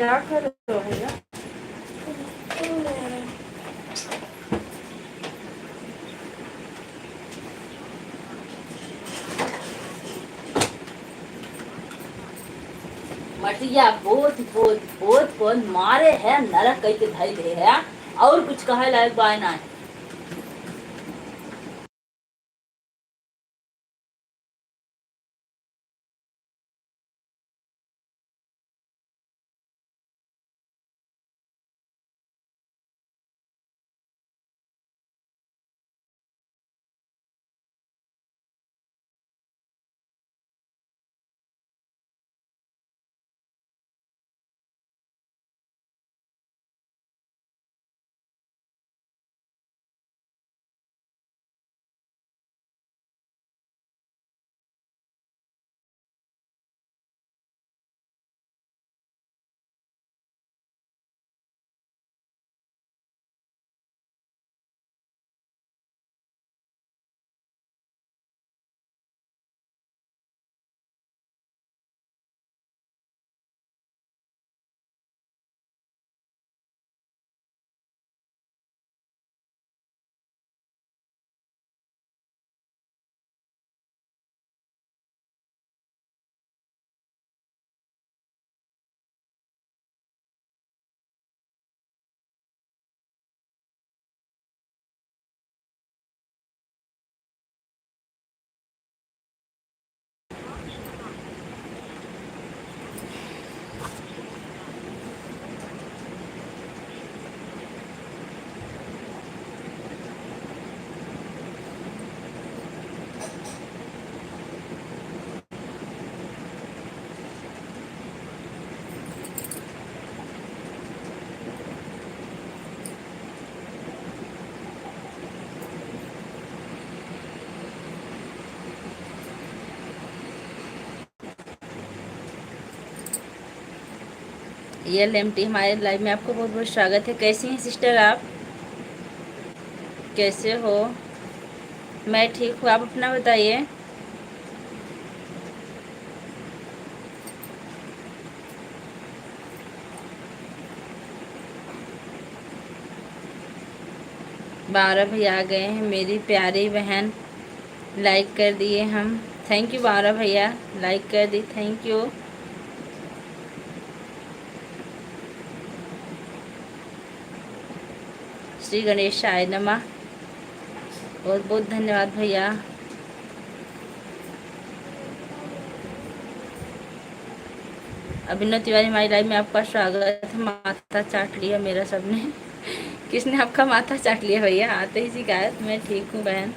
क्या कर रहे हो भैया? मटिया बहुत बहुत बहुत बहुत मारे है नरक कई के धाई दे है और कुछ कहे लायक बाय ना है। LMT हमारे लाइव में आपको बहुत बहुत स्वागत है। कैसी हैं सिस्टर आप? कैसे हो? मैं ठीक हूँ, आप अपना बताइए। बारह भैया आ गए हैं, मेरी प्यारी बहन। लाइक कर दिए हम। थैंक यू बारह भैया, लाइक कर दी, थैंक यू। श्री गणेशाय नमः, बहुत बहुत धन्यवाद भैया। अभिनव तिवारी हमारी लाइव में आपका स्वागत है। माथा चाट लिया मेरा सबने। किसने आपका माथा चाट लिया भैया? आते ही शिकायत। मैं ठीक हूँ बहन,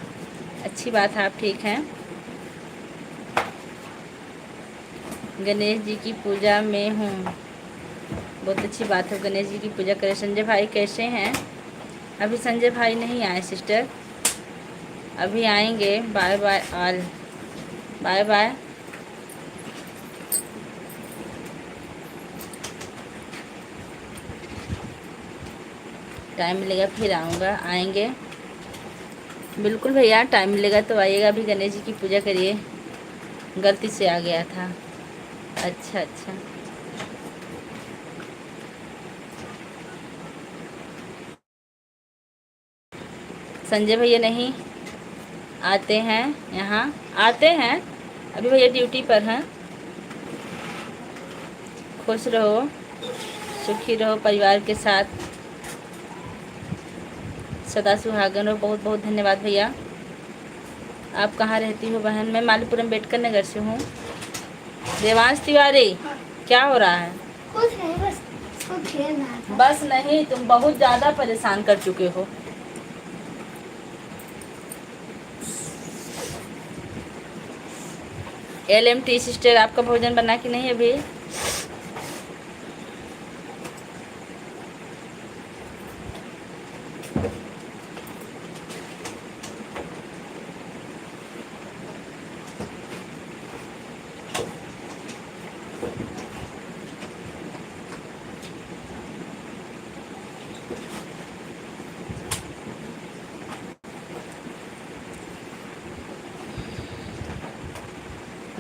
अच्छी बात है, आप ठीक हैं। गणेश जी की पूजा में हूँ, बहुत अच्छी बात है, गणेश जी की पूजा करें। संजय भाई कैसे हैं? अभी संजय भाई नहीं आए सिस्टर, अभी आएंगे। Bye bye all, bye bye. Time मिलेगा फिर आऊँगा, आएंगे बिल्कुल भैया, टाइम मिलेगा तो आइएगा। अभी गणेश जी की पूजा करिए, गलती से आ गया था। अच्छा अच्छा, संजय भैया नहीं आते हैं यहाँ, आते हैं अभी भैया ड्यूटी पर हैं। खुश रहो, सुखी रहो, परिवार के साथ सदा सुहागन रहो। बहुत बहुत धन्यवाद भैया। आप कहाँ रहती हो बहन? मैं मालीपुरम बेटकर नगर से हूँ। देवांश तिवारी, क्या हो रहा है? कुछ नहीं, बस इसको खेल रहा था। बस नहीं, तुम बहुत ज़्यादा परेशान कर चुके हो। LMT सिस्टर, आपका भोजन बना कि नहीं अभी?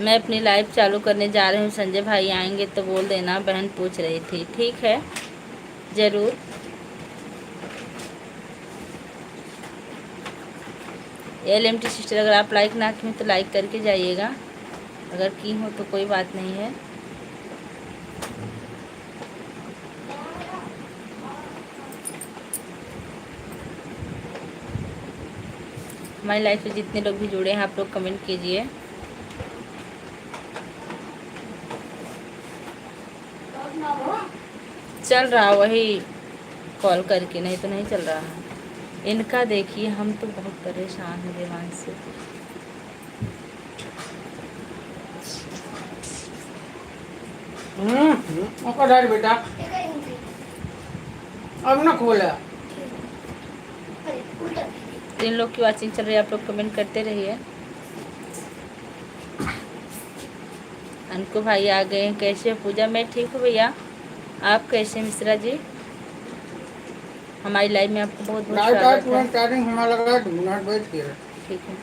मैं अपनी लाइव चालू करने जा रही हूँ। संजय भाई आएंगे तो बोल देना, बहन पूछ रही थी। ठीक है, ज़रूर। LMT सिस्टर, अगर आप लाइक ना की हो तो लाइक करके जाइएगा, अगर की हो तो कोई बात नहीं है। हमारी लाइफ में जितने लोग भी जुड़े हैं आप लोग कमेंट कीजिए। चल रहा वही कॉल करके, नहीं तो नहीं चल रहा है इनका। देखिए हम तो बहुत परेशान हैं देवांश से। ओका डाल बेटा, अब ना खोला। तीन लोग की वाचिंग चल रही है, आप लोग कमेंट करते रहिए। अनको भाई आ गए हैं। कैसे हो पूजा? मैं ठीक हूँ भैया, आप कैसे हैं मिश्रा जी? हमारी लाइव में आपको बहुत बहुत लाइट स्वागत है। तुरंत चार्जिंग होने लगा, 2 मिनट बैठ के। ठीक है,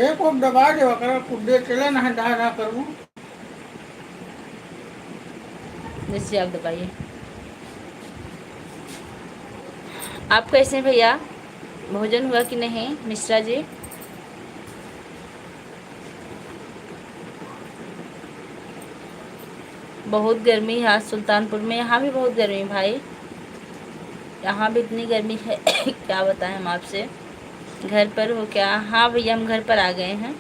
एक को दबा दे, अगर कुड्डे चले ना दा करूँ। जैसे आप दबाइए। आप कैसे हैं भैया? भोजन हुआ कि नहीं मिश्रा जी? बहुत गर्मी है आज सुल्तानपुर में। यहाँ भी बहुत गर्मी है भाई, यहाँ भी इतनी गर्मी है क्या बताएं हम आपसे। घर पर हो क्या? हाँ भैया, हम घर पर आ गए हैं।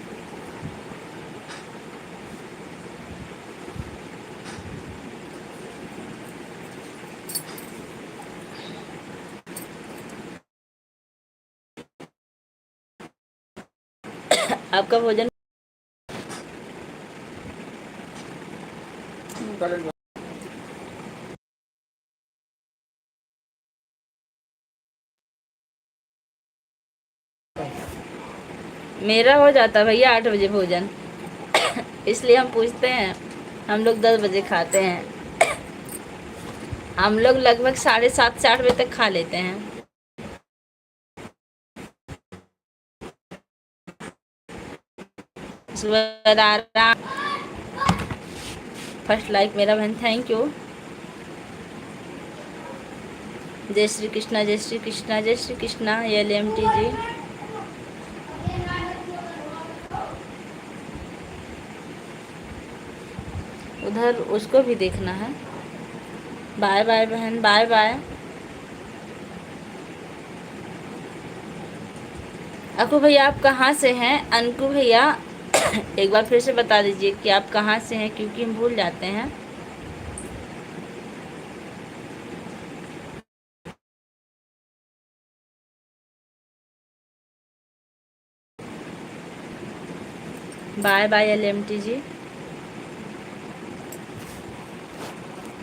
आपका भोजन? मेरा हो जाता भैया 8 बजे भोजन इसलिए हम पूछते हैं। हम लोग 10 बजे खाते हैं। हम लोग लगभग 7:30 से 8 बजे तक खा लेते हैं। फर्स्ट लाइक मेरा बहन, थैंक यू। जय श्री कृष्णा, जय श्री कृष्णा, जय श्री कृष्णा। LMT जी, उधर उसको भी देखना है। बाय बाय बहन, बाय बाय। अकू भैया आप कहाँ से हैं? अनकू भैया एक बार फिर से बता दीजिए कि आप कहाँ से हैं, क्योंकि हम भूल जाते हैं। बाय बाय LMT जी।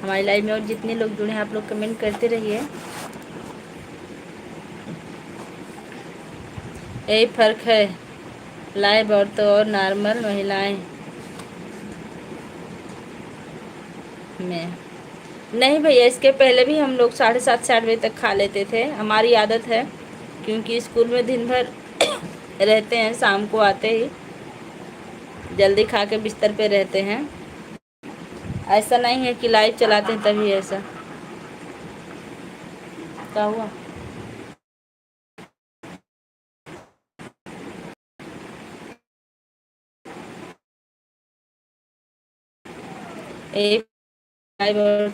हमारी लाइव में और जितने लोग जुड़े हैं आप लोग कमेंट करते रहिए। यही फ़र्क है लाइव औरतों और नॉर्मल महिलाएं में। नहीं भैया, इसके पहले भी हम लोग 7:30 से 8 बजे तक खा लेते थे। हमारी आदत है, क्योंकि स्कूल में दिन भर रहते हैं, शाम को आते ही जल्दी खा के बिस्तर पे रहते हैं। ऐसा नहीं है कि लाइव चलाते हैं तभी ऐसा। क्या हुआ? एक लाइव और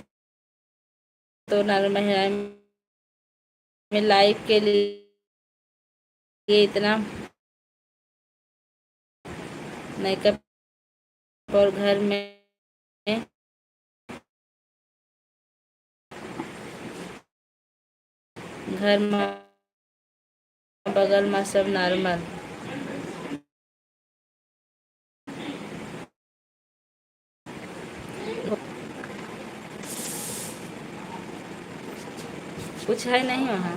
तो नॉर्मल महिलाएं में लाइव के लिए इतना मेकअप और घर में घर में बगल में सब नॉर्मल। कुछ है नहीं वहाँ।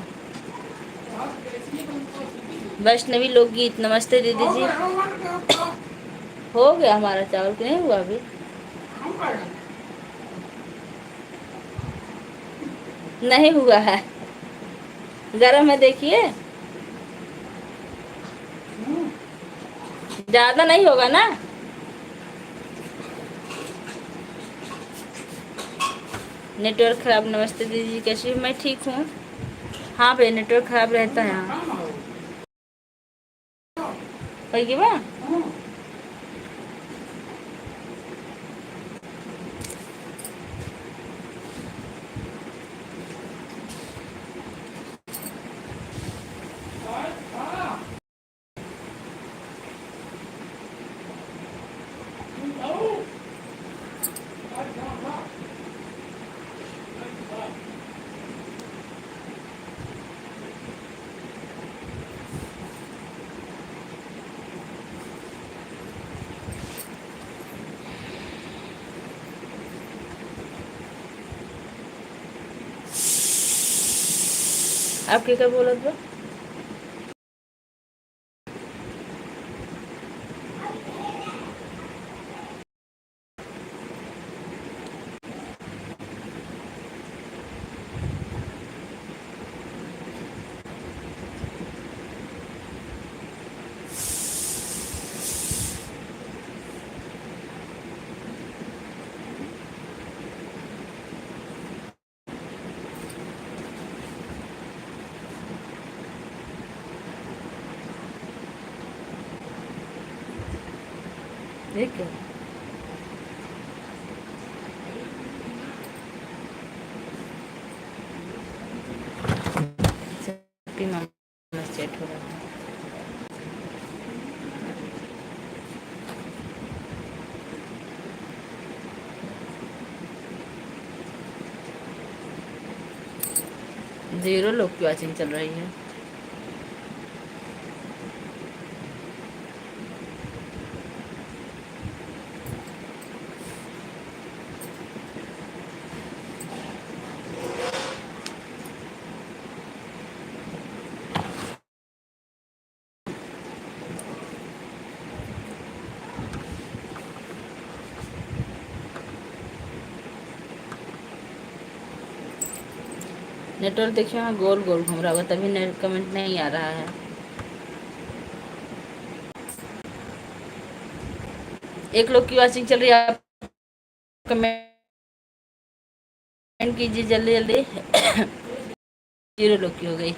वैष्णवी लोकगीत। नमस्ते दीदी जी। हो गया हमारा चावल कि नहीं हुआ अभी? नहीं हुआ है, गरम है देखिए। ज़्यादा नहीं होगा ना। नेटवर्क ख़राब। नमस्ते दीदी, कैसी हो? मैं ठीक हूँ। हाँ भैया, नेटवर्क ख़राब रहता है यहाँ। होगी बा आप क्या बोलत बा? देख सेट हो रहा है। जीरो लोग की वॉचिंग चल रही है। नेटवर्क देखिए वहाँ गोल गोल घूम रहा होगा, तभी नेट कमेंट नहीं आ रहा है। एक लोग की वॉचिंग चल रही है, आप कमेंट कीजिए जल्दी जल्दी। जीरो लोग की हो गई।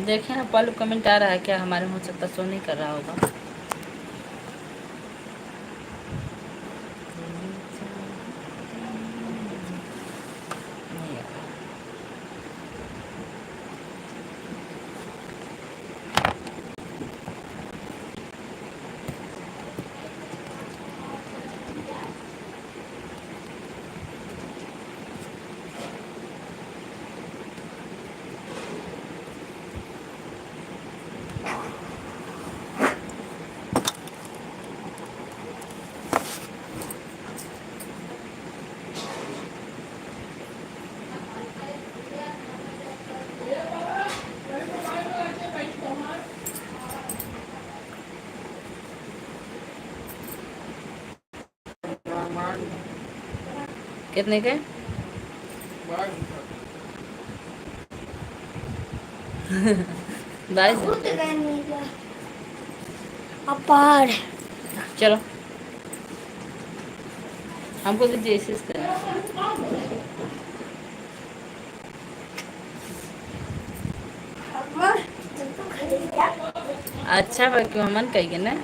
देखें ना पल कमेंट आ रहा है क्या? हमारे हो सकता शो नहीं कर रहा होगा। नहीं आ रहा। कितने के? बाईस। अपार चलो हमको तो जैसे करना। अच्छा बा क्यों मन कही ना।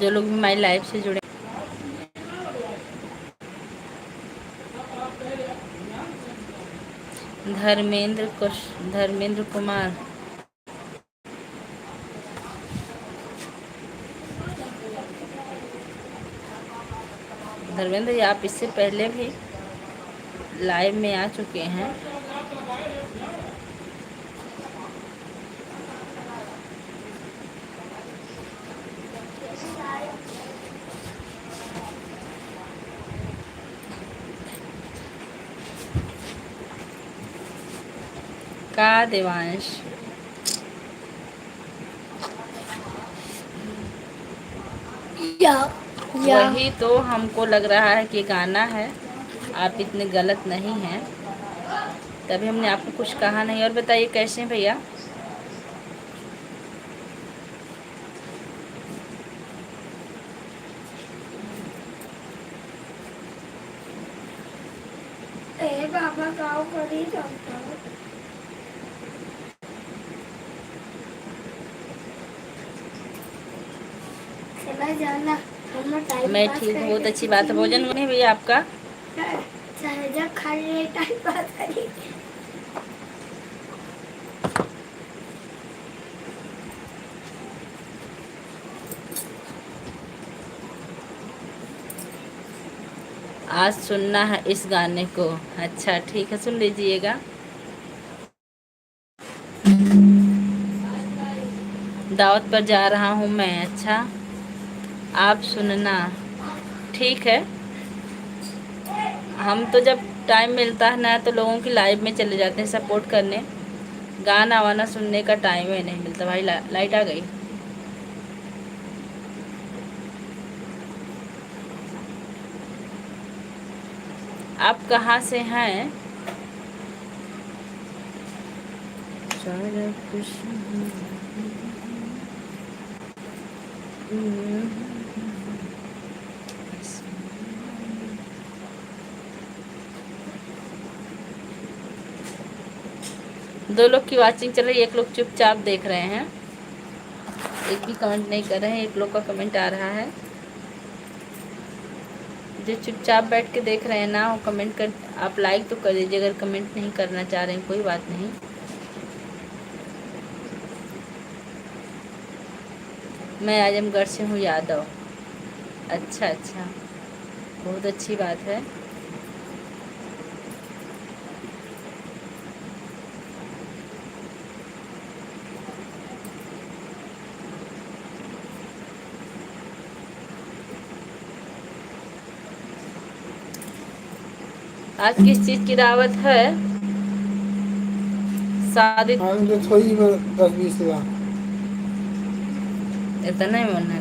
जो लोग भी हमारी लाइफ से जुड़े। धर्मेंद्र कुमार, धर्मेंद्र जी आप इससे पहले भी लाइव में आ चुके हैं। का देवांश, वही तो हमको लग रहा है कि गाना है, आप इतने गलत नहीं हैं, तभी हमने आपको कुछ कहा नहीं। और बताइए कैसे हैं भैया? बाबा गाँव करी जाता चला जाना। मैं ठीक हूँ, बहुत अच्छी बात है। भोजन नहीं भैया आपका? जब खा रहे टाइम पास करिए। आज सुनना है इस गाने को। अच्छा ठीक है, सुन लीजिएगा। दावत पर जा रहा हूँ मैं। अच्छा आप सुनना, ठीक है। हम तो जब टाइम मिलता है ना तो लोगों की लाइव में चले जाते हैं सपोर्ट करने, गाना वाना सुनने का टाइम ही नहीं मिलता भाई। लाइट आ गई। आप कहाँ से हैं? दो लोग की वाचिंग चल रही है, एक लोग चुपचाप देख रहे हैं, एक भी कमेंट नहीं कर रहे हैं। एक लोग का कमेंट आ रहा है। जो चुपचाप बैठ के देख रहे हैं ना, वो कमेंट कर, आप लाइक तो कर दीजिए। अगर कमेंट नहीं करना चाह रहे हैं कोई बात नहीं। मैं आजमगढ़ से हूँ यादव। अच्छा अच्छा, बहुत अच्छी बात है। आज किस चीज़ की दावत है? शादी। तो थोड़ी 10-20 लाख। इतना ही मन है।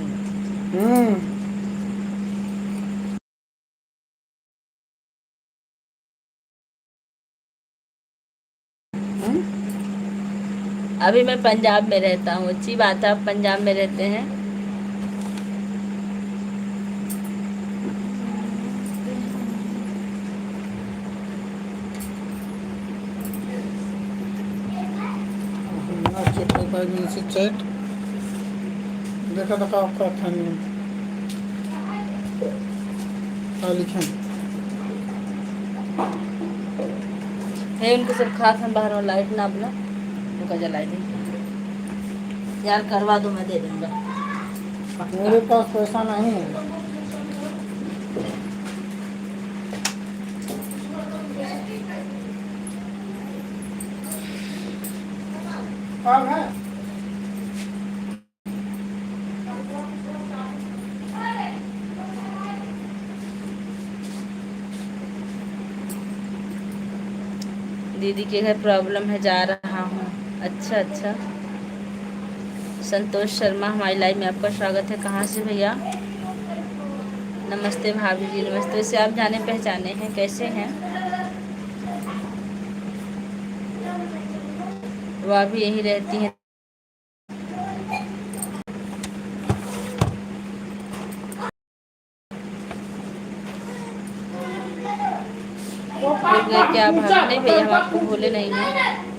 अभी मैं पंजाब में रहता हूँ। अच्छी बात है, आप पंजाब में रहते हैं। चैट देखा था आपका था नहीं लिखें है उनको सब खास। हम बाहर लाइट ना अपना उनका जलाई दी यार, करवा दो, मैं दे दूंगा। मेरे पास पैसा नहीं है। काम है दीदी के घर प्रॉब्लम है, जा रहा हूँ। अच्छा अच्छा। संतोष शर्मा, हमारी लाइव में आपका स्वागत है। कहाँ से भैया? नमस्ते भाभी जी, नमस्ते। से आप जाने पहचाने हैं, कैसे हैं? वह भी यहीं रहती हैं। भूल गए क्या भाभी? नहीं भैया, हम आपको भूले नहीं हैं।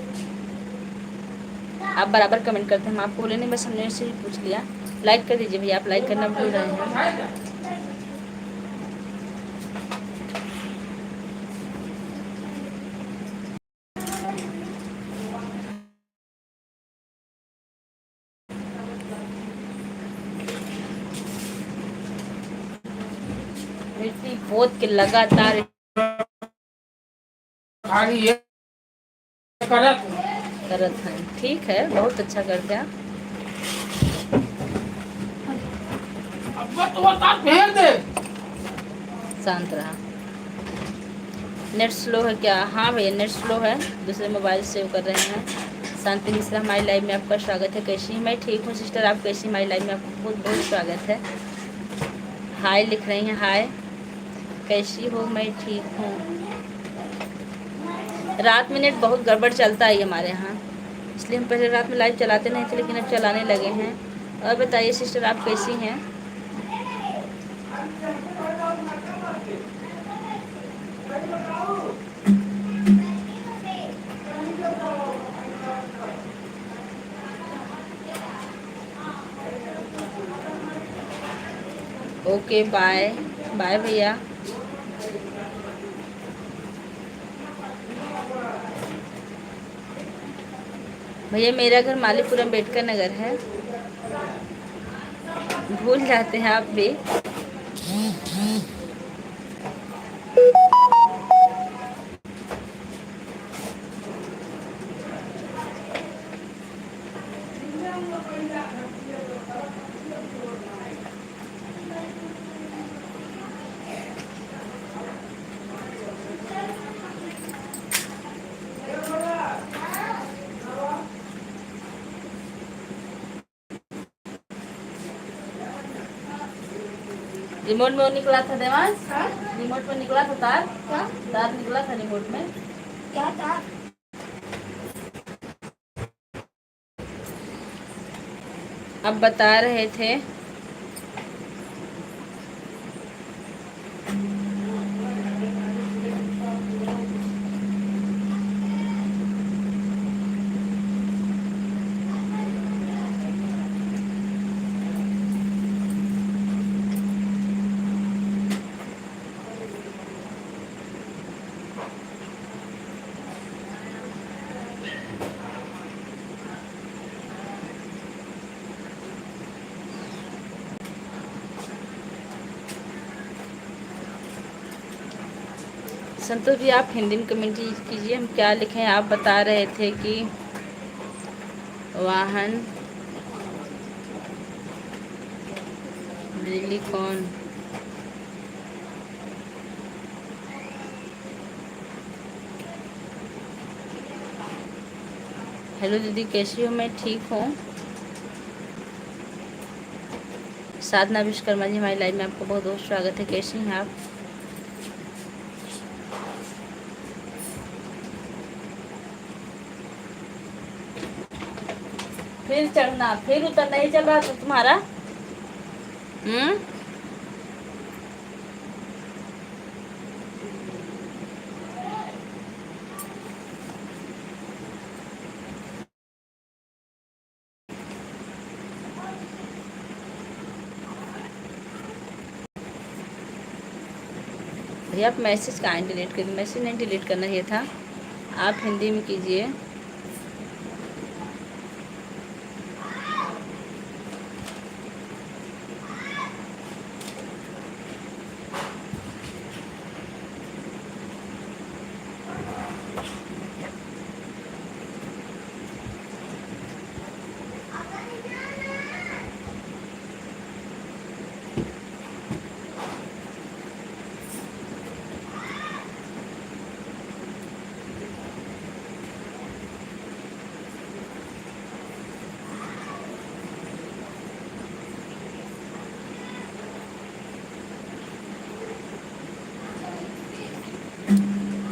आप बराबर कमेंट करते हैं, हम आपको भूले नहीं, बस हमने से ही पूछ लिया लाइक कर दीजिए भैया, आप लाइक करना भूल रहे हैं। मिर्ची पोत के लगातार खाली ये करत करत हैं। ठीक है, बहुत अच्छा करते हैं। अब तो बता भेज दे। शांत रहा। नेट स्लो है क्या? हाँ भैया नेट स्लो है, दूसरे मोबाइल से वो कर रहे हैं। शांति मिश्रा हमारी लाइव में आपका स्वागत है। कैसी हैं? मैं ठीक हूँ सिस्टर, आप कैसी? हमारी लाइव में आपका बहुत बहुत स्वागत है। हाय लिख रही हैं, हाय कैसी हो? मैं ठीक हूँ। रात में नेट बहुत गड़बड़ चलता है हमारे यहाँ, इसलिए हम पहले रात में लाइव चलाते नहीं थे, लेकिन अब चलाने लगे हैं। और बताइए सिस्टर, आप कैसी हैं? ओके बाय बाय भैया। भैया मेरा घर मालीपुरम अम्बेडकर नगर है, भूल जाते हैं आप भी। रिमोट में वो निकला था देवांश, रिमोट में निकला था तार, तार निकला था रिमोट में। क्या था? अब बता रहे थे संतोष जी, आप हिंदी में कमेंट कीजिए, हम क्या लिखें? आप बता रहे थे कि वाहन बिजली कौन? हेलो दीदी कैसी हो? मैं ठीक हूँ। साधना विश्वकर्मा जी हमारी लाइव में आपका बहुत बहुत स्वागत है। कैसी हैं आप? फिर चढ़ना फिर उतर नहीं चल रहा था तुम्हारा? भैया आप मैसेज कहाँ डिलीट कर? मैसेज नहीं डिलीट करना ये था, आप हिंदी में कीजिए।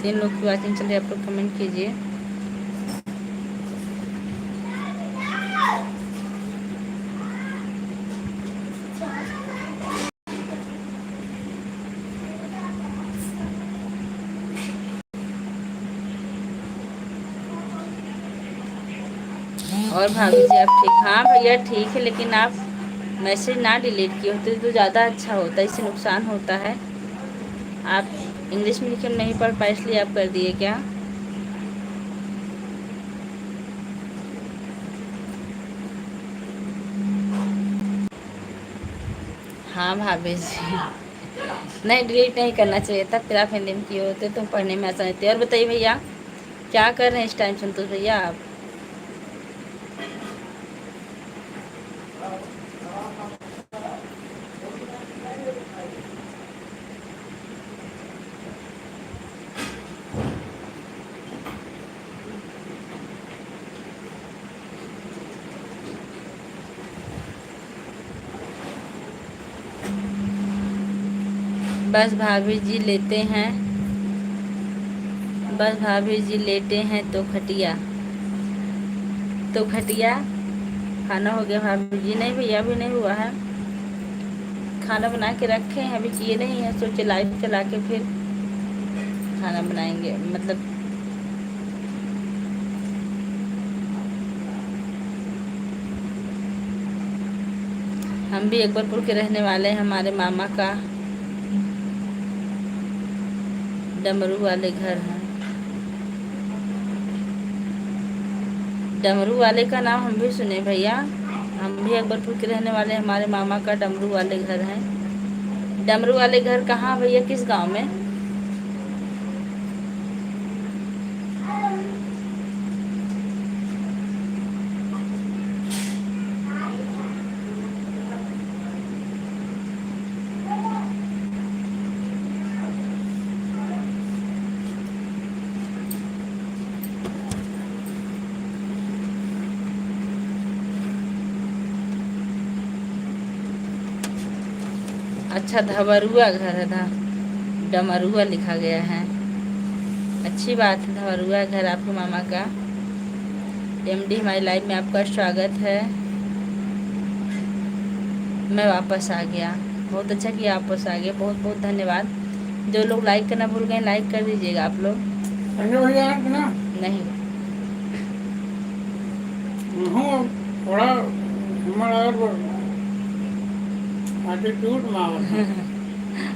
तीन लोग की वाचिंग चल रही है, आप लोग कमेंट कीजिए। और भाभी जी आप ठीक? हाँ भैया ठीक है, लेकिन आप मैसेज ना डिलीट किए होते तो ज़्यादा अच्छा होता, इससे नुकसान होता है। आप इंग्लिश में लिखे नहीं पढ़ पाए इसलिए आप कर दिए क्या? हाँ भाभी जी, नहीं डिलीट नहीं करना चाहिए था, फिर आप हिंदी में किए होते तो पढ़ने में आसानी होती। और बताइए भैया क्या कर रहे हैं इस टाइम संतोष भैया आप? बस भाभी जी लेते हैं, बस भाभी जी लेटे हैं तो खटिया खाना हो गया भाभी जी? नहीं भैया अभी नहीं हुआ है, खाना बना के रखे हैं, अभी किए नहीं है, सोचे लाइव चला के फिर खाना बनाएंगे। मतलब हम भी अकबरपुर के रहने वाले हैं, हमारे मामा का डमरू वाले घर हैं। डमरू वाले का नाम हम भी सुने भैया, हम भी अकबरपुर के रहने वाले हैं, हमारे मामा का डमरू वाले घर हैं। डमरू वाले घर कहाँ भैया, किस गांव में? अच्छा धवरुआ घर है, डमरुआ लिखा गया है। अच्छी बात है, धवरुआ घर आपके मामा का। एमडी हमारी लाइफ में आपका स्वागत है। मैं वापस आ गया, बहुत अच्छा किया वापस आ गया, बहुत बहुत धन्यवाद। जो लोग लाइक करना भूल गए लाइक कर दीजिएगा आप लोग। भैया ना नहीं थोड़ा हमारा एटीट्यूड में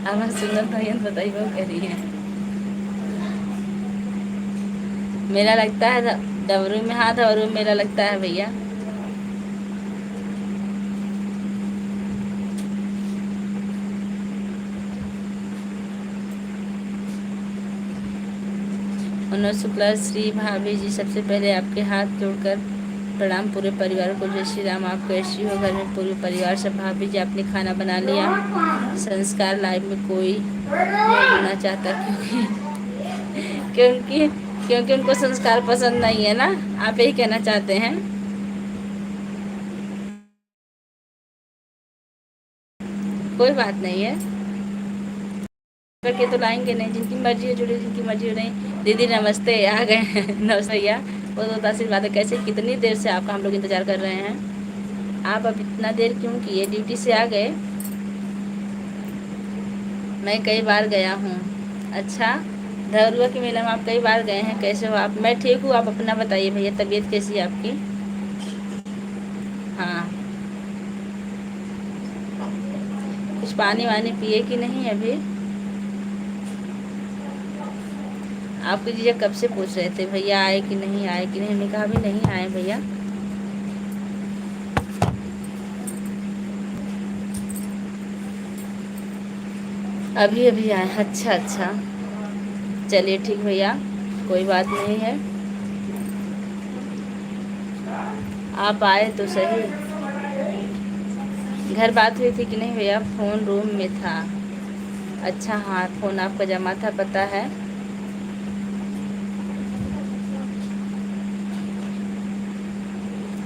अब सुंदर तो ये बताइए वो कह रही है। मेरा लगता है डमरू में, हाँ डमरू में मेरा लगता है भैया। मनोज शुक्ला श्री भाभी जी, सबसे पहले आपके हाथ जोड़कर प्रणाम पूरे परिवार को। जय श्री राम। आप कैसी हो? घर में पूरे परिवार सब। भाभी जी आपने खाना बना लिया? संस्कार लाइव में कोई नहीं बोलना चाहता क्योंकि क्योंकि उनको संस्कार पसंद नहीं है ना, आप यही कहना चाहते हैं? कोई बात नहीं है, करके तो लाएंगे नहीं, जिनकी मर्जी है जुड़े, जिनकी मर्जी नहीं। दीदी नमस्ते, आ गए हैं। नमस्ते भैया, बहुत आशीर्वाद है। कैसे, कितनी देर से आपका हम लोग इंतजार कर रहे हैं। आप अब इतना देर क्यों किए? ड्यूटी से आ गए? मैं कई बार गया हूँ। अच्छा, धरुआ के मेला में आप कई बार गए हैं। कैसे हो आप? मैं ठीक हूँ, आप अपना बताइए भैया, तबीयत कैसी है आपकी? हाँ, कुछ पानी वानी पिए कि नहीं अभी? आपके जीजा कब से पूछ रहे थे भैया आए कि नहीं, आए कि नहीं। हमने कहा अभी नहीं आए भैया। अभी अभी आए? अच्छा अच्छा, चलिए ठीक भैया, कोई बात नहीं है, आप आए तो सही। घर बात हुई थी कि नहीं भैया? फ़ोन रूम में था। अच्छा हाँ, फ़ोन आपका जमा था, पता है।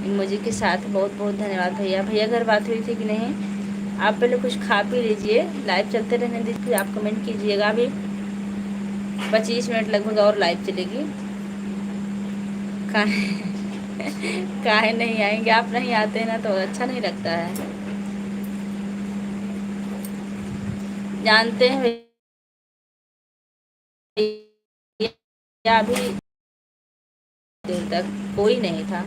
इमोजी के साथ बहुत बहुत धन्यवाद भैया। भैया घर बात हुई थी कि नहीं? आप पहले कुछ खा पी लीजिए, लाइव चलते रहने दीजिए, फिर आप कमेंट कीजिएगा। अभी 25 मिनट लगभग और लाइव चलेगी। काहे नहीं आएंगे? आप नहीं आते हैं ना तो अच्छा नहीं लगता है। जानते हैं भैया, अभी देर तक कोई नहीं था,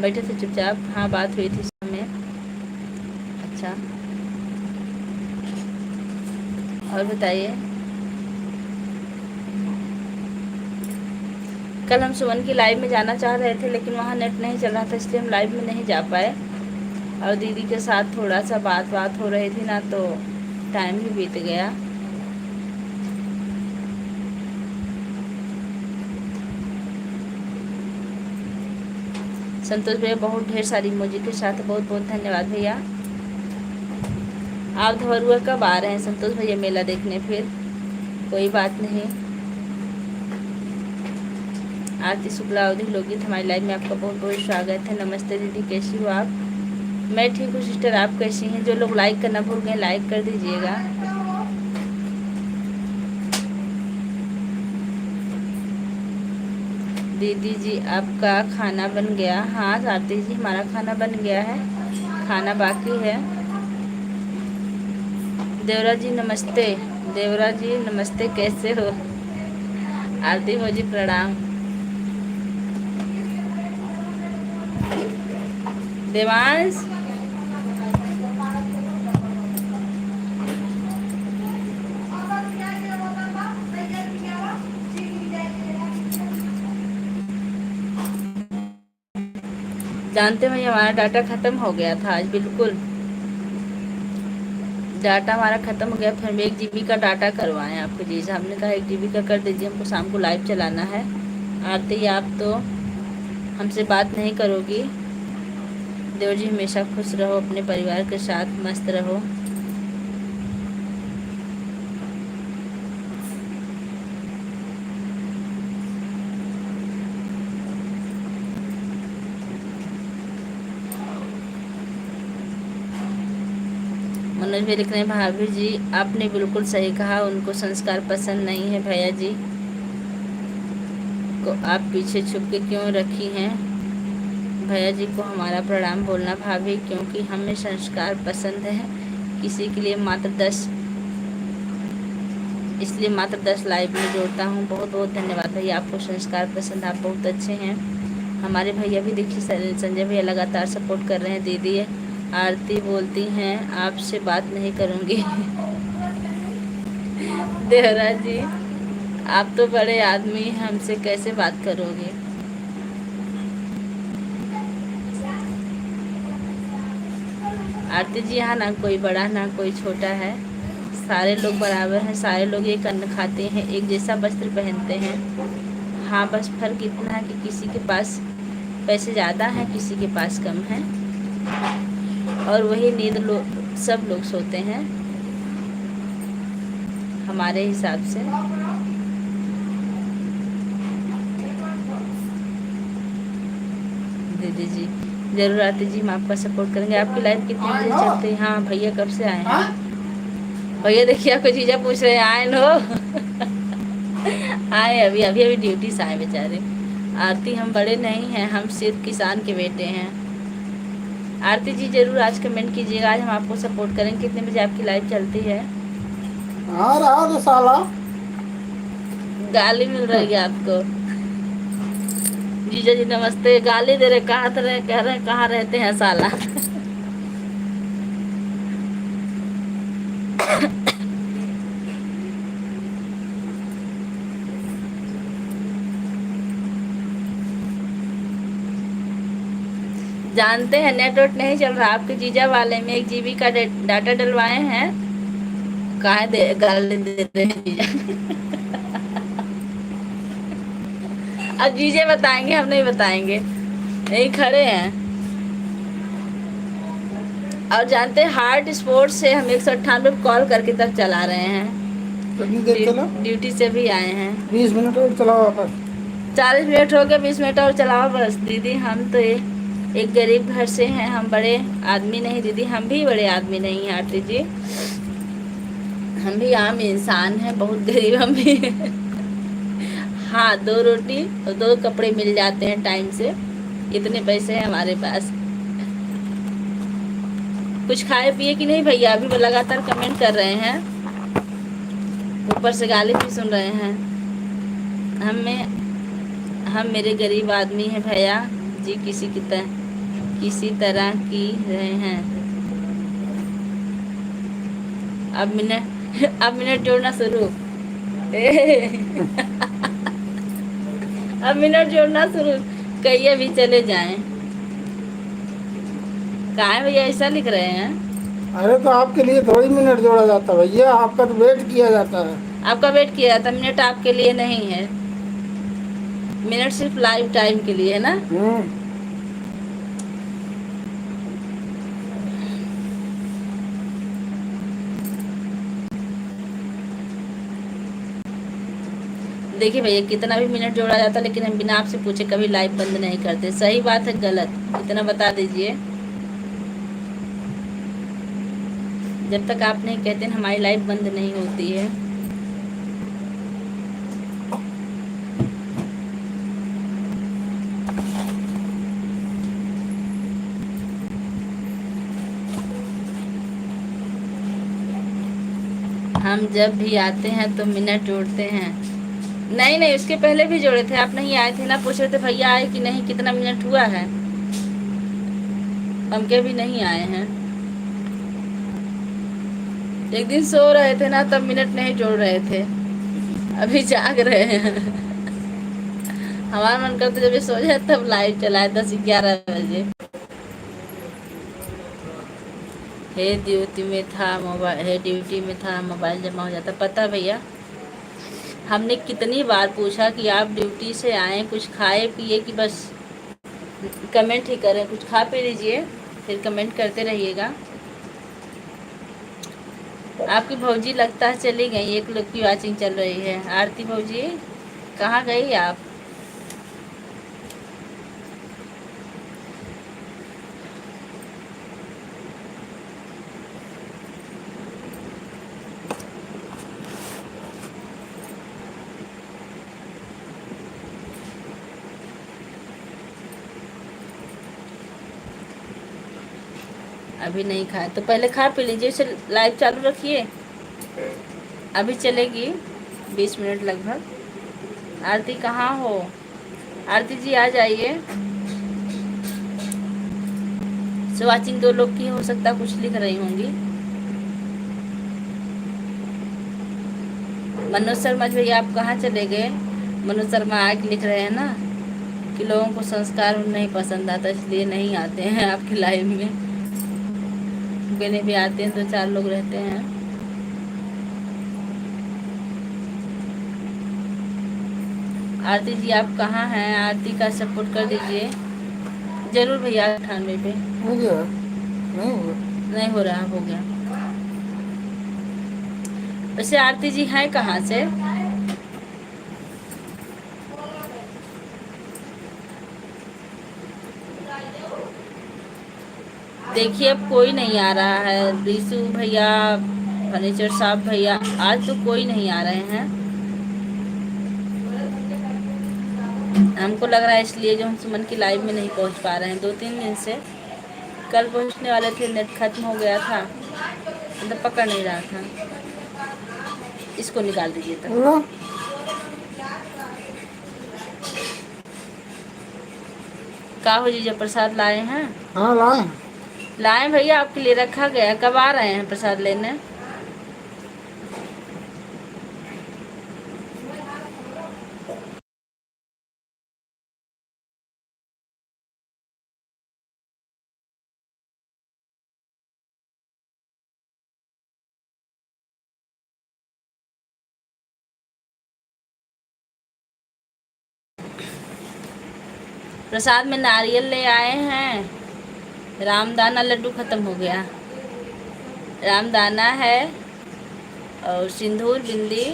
बैठे थे चुपचाप। हाँ बात हुई थी समय। अच्छा, और बताइए। कल हम सुमन की लाइव में जाना चाह रहे थे, लेकिन वहाँ नेट नहीं चल रहा था, इसलिए हम लाइव में नहीं जा पाए। और दीदी के साथ थोड़ा सा बात हो रही थी ना, तो टाइम ही बीत गया। संतोष भैया बहुत ढेर सारी इमोजी के साथ बहुत बहुत धन्यवाद भैया। आप धवरुआ कब आ रहे हैं संतोष भैया मेला देखने? फिर कोई बात नहीं। आरती शुक्ला अवधि लोकगीत हमारी लाइव में आपका बहुत बहुत स्वागत है। नमस्ते दीदी, कैसी हो आप? मैं ठीक हूँ सिस्टर, आप कैसी हैं? जो लोग लाइक करना भूल गए लाइक कर दीजिएगा। दीदी जी आपका खाना बन गया? हाँ आरती जी हमारा खाना बन गया है, खाना बाकी है। देवरा जी नमस्ते। देवरा जी नमस्ते, कैसे हो? आरती मोजी प्रणाम। देवांश जानते हैं हमारा डाटा ख़त्म हो गया था आज, बिल्कुल डाटा हमारा ख़त्म हो गया। फिर हम 1 GB का डाटा करवाएं आपको जी, हमने कहा 1 GB का कर दीजिए, हमको शाम को लाइव चलाना है। आरती आप तो हमसे बात नहीं करोगी। देवर जी हमेशा खुश रहो, अपने परिवार के साथ मस्त रहो। मनोज भी लिख रहे हैं भाभी जी आपने बिल्कुल सही कहा, उनको संस्कार पसंद नहीं है। भैया जी को आप पीछे छुप के क्यों रखी हैं? भैया जी को हमारा प्रणाम बोलना भाभी, क्योंकि हमें संस्कार पसंद है। किसी के लिए मात्र 10, इसलिए मात्र 10 लाइव में जोड़ता हूँ। बहुत बहुत धन्यवाद भैया, आपको संस्कार पसंद, आप बहुत अच्छे हैं। हमारे भैया भी देखिए संजय भैया लगातार सपोर्ट कर रहे हैं। दीदी आरती बोलती हैं आपसे बात नहीं करूँगी। देवरा जी आप तो बड़े आदमी हैं, हमसे कैसे बात करोगे? आरती जी यहाँ ना कोई बड़ा ना कोई छोटा है, सारे लोग बराबर हैं, सारे लोग एक अन्न खाते हैं, एक जैसा वस्त्र पहनते हैं। हाँ बस फर्क इतना है कि किसी के पास पैसे ज़्यादा हैं, किसी के पास कम हैं, और वही नींद सब लोग सोते हैं हमारे हिसाब से। दीदी जी जरूर आरती जी हम आपका सपोर्ट करेंगे। आपकी लाइफ कितने बजे चलती है? हाँ भैया कब से आए हैं? भैया देखिए आपको जीजा पूछ रहे हैं आए नो। आए अभी अभी अभी ड्यूटी से आए बेचारे। आरती हम बड़े नहीं हैं, हम सिर्फ किसान के बेटे हैं। आरती जी जरूर आज कमेंट कीजिएगा, आज हम आपको सपोर्ट करेंगे। कितने बजे आपकी लाइव चलती है? हाँ रहा तो साला गाली मिल रही है आपको। जीजा जी नमस्ते, गाली दे रहे, कहाँ रहे, कह रहे कहाँ रहते हैं साला। जानते हैं नेटवर्क नहीं चल रहा आपके जीजा वाले में, 1 GB का डाटा डलवाए हैं। कहाँ दे गाली दे रहे हैं जीजा। अब जीजे बताएंगे, हम नहीं बताएंगे, यही खड़े हैं। और जानते हैं हार्ट स्पोर्ट से हम 198 कॉल करके तक चला रहे हैं। कितनी देर चला? ड्यूटी से भी आए हैं। 20 मिनट और चलाओ वापस। 40 मिनट हो गए, 20 मिनट और चलाओ बस। दीदी हम तो एक गरीब घर से हैं, हम बड़े आदमी नहीं। दीदी हम भी बड़े आदमी नहीं हैं आरती जी, हम भी आम इंसान हैं, बहुत गरीब हम भी। हाँ 2 रोटी और 2 कपड़े मिल जाते हैं टाइम से, इतने पैसे हैं हमारे पास। कुछ खाए पिए कि नहीं भैया? अभी वो लगातार कमेंट कर रहे हैं, ऊपर से गाली भी सुन रहे हैं। हम मेरे गरीब आदमी हैं भैया जी, किसी तरह की रहे हैं। अब मिनट जोड़ना शुरू। अब मिनट जोड़ना शुरू। कहिए भी चले जाएं। कहाँ है भैया, ऐसा लिख रहे हैं? अरे तो आपके लिए थोड़ी मिनट जोड़ा जाता है भैया, आपका तो वेट किया जाता है। आपका वेट किया था, मिनट आपके लिए नहीं है। मिनट सिर्फ लाइव टाइम के लिए है ना। देखिए भैया, कितना भी मिनट जोड़ा जाता, लेकिन हम बिना आपसे पूछे कभी लाइव बंद नहीं करते। सही बात है गलत, इतना बता दीजिए। जब तक आप नहीं कहते हमारी लाइव बंद नहीं होती है। हम जब भी आते हैं तो मिनट जोड़ते हैं। नहीं नहीं, उसके पहले भी जोड़े थे, आप नहीं आए थे ना। पूछ रहे थे भैया आए कि नहीं, कितना मिनट हुआ है। हम के भी नहीं आए हैं। एक दिन सो रहे थे ना, तब मिनट नहीं जोड़ रहे थे। अभी जाग रहे हैं। हमारा मन करता जब ये सो जाए तब लाइव चलाए 10-11 बजे। हे ड्यूटी में था मोबाइल जमा हो जाता। पता भैया, हमने कितनी बार पूछा कि आप ड्यूटी से आए, कुछ खाए पिए, कि बस कमेंट ही करें। कुछ खा पी लीजिए, फिर कमेंट करते रहिएगा। आपकी भौजी लगता है चली गई। एक लोग की वाचिंग चल रही है। आरती भौजी कहाँ गई आप? अभी नहीं खाए तो पहले खा पी लीजिए। इसे लाइव चालू रखिए, अभी चलेगी 20 मिनट लगभग। आरती कहाँ हो? आरती जी आ जाइए। वाचिंग 2 लोग की हो सकता, कुछ लिख रही होंगी। मनोज शर्मा भैया आप कहाँ चले गए? मनोज शर्मा आके लिख रहे हैं ना कि लोगों को संस्कार नहीं पसंद आता, इसलिए नहीं आते हैं आपके लाइव में। कहने भी आते हैं, 2-4 लोग रहते हैं। आरती जी आप कहाँ हैं? आरती का सपोर्ट कर दीजिए जरूर भैया। 98 पे नहीं हो रहा, हो गया। वैसे आरती जी हैं कहाँ से? देखिए अब कोई नहीं आ रहा है। रिसू भैया, फर्नीचर साहब भैया, आज तो कोई नहीं आ रहे हैं। हमको लग रहा है इसलिए जो हम सुमन की लाइव में नहीं पहुंच पा रहे हैं 2-3 दिन से। कल पहुंचने वाले थे, नेट खत्म हो गया था, मतलब पकड़ नहीं रहा था। इसको निकाल दीजिए तब। का हो जीजा, प्रसाद लाए हैं? हाँ लाए भैया, आपके लिए रखा गया। कब आ रहे हैं प्रसाद लेने? प्रसाद में नारियल ले आए हैं। रामदाना लड्डू ख़त्म हो गया। रामदाना है और सिंदूर, बिंदी,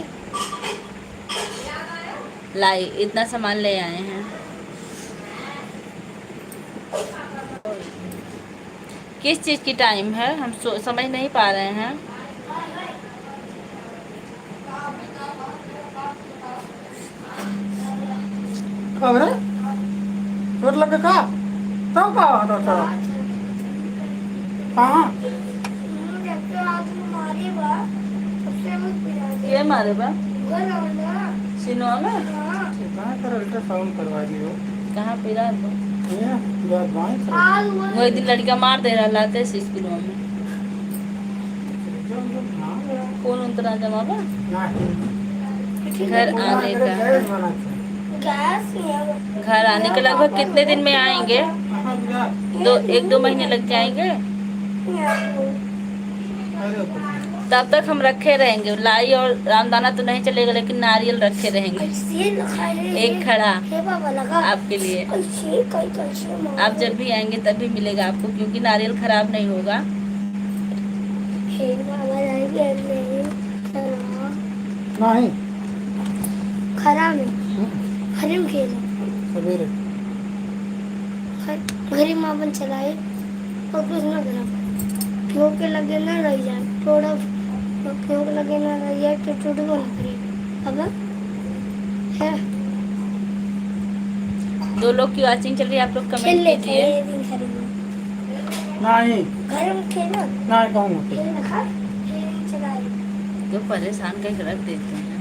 लाई, इतना सामान ले आए हैं। किस चीज़ की टाइम है हम समझ नहीं पा रहे हैं। खबर चोट लग का तो का होता था हाँ के मारे बा सिनुआ में? कहाँ पर अल्ट्रासाउंड करवा दियो? कहाँ पे रहा तो? वो वो एक दिन लड़का मार दे रहा लाते स्कूलों में। मंत्र जमावा नहीं घर पूजा आने करे का गैस बनाते गैस में घर आने के लगभग कितने दिन में आएंगे? हैं। 1-2 महीने लग जाएंगे। अरे कुछ नहीं। तब तक हम रखे रहेंगे। लाई और रामदाना तो नहीं चलेगा, लेकिन नारियल रखे रहेंगे ऐसे लगा है एक खड़ा हे बाबा लगा आपके लिए। ऐसे कई कैसे आप जब भी आएंगे तभी मिलेगा आपको, क्योंकि नारियल खराब नहीं होगा। हे बाबा नहीं नहीं खराब है हरे में खेल सवेरे घरी माँ बन चलाए और कुछ ना करा क्यों के लगे ना रह जाए थोड़ा क्यों के लगे ना रह जाए तो टूट को ना करे अब है 2 लोग की वॉचिंग चल रही है, आप लोग खेल कमेंट लेते कीजिए। हैं दिन घर में नहीं घर में खेलना नहीं कहूँगा खेल खा खेल चलाए तो परेशान करके रख देते हैं।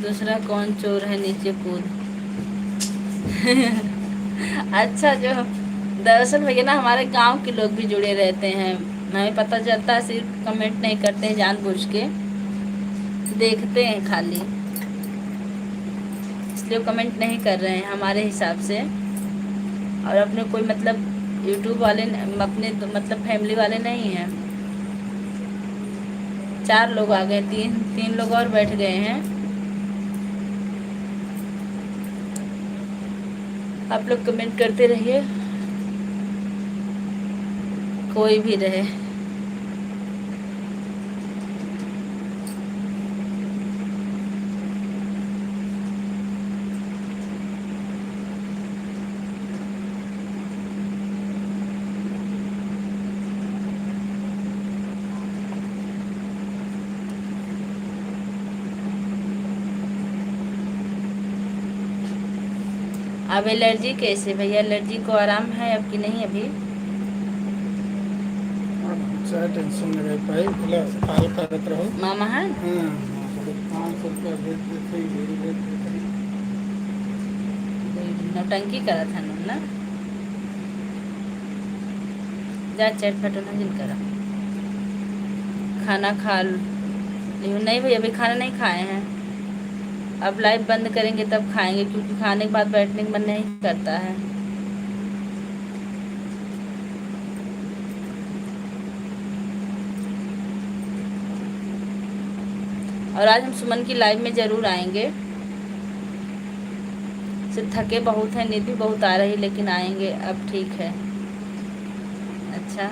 दूसरा कौन चोर है नीचे कूद। अच्छा, जो दरअसल भैया ना हमारे गांव के लोग भी जुड़े रहते हैं, हमें पता चलता है, सिर्फ कमेंट नहीं करते हैं, जानबूझ के देखते हैं खाली, इसलिए वो कमेंट नहीं कर रहे हैं हमारे हिसाब से। और अपने कोई मतलब यूट्यूब वाले अपने तो मतलब फैमिली वाले नहीं हैं। 4 लोग आ गए, 3 लोग और बैठ गए हैं। आप लोग कमेंट करते रहिए, कोई भी रहे। अब एलर्जी कैसे भैया, एलर्जी को आराम है अब कि नहीं अभी? चाहे टेंशन लगे भाई काल करते रहो। मामा है हाँ 500 रुपया भेज देते नौटंकी करा था ना, जा चटपट जिन करा। खाना खा लियो। नहीं भैया अभी खाना नहीं खाए हैं, अब लाइव बंद करेंगे तब खाएंगे, क्योंकि खाने के बाद बैठने का मन नहीं करता है। और आज हम सुमन की लाइव में ज़रूर आएंगे। सिर्फ थके बहुत हैं, नींद भी बहुत आ रही, लेकिन आएंगे अब ठीक है। अच्छा,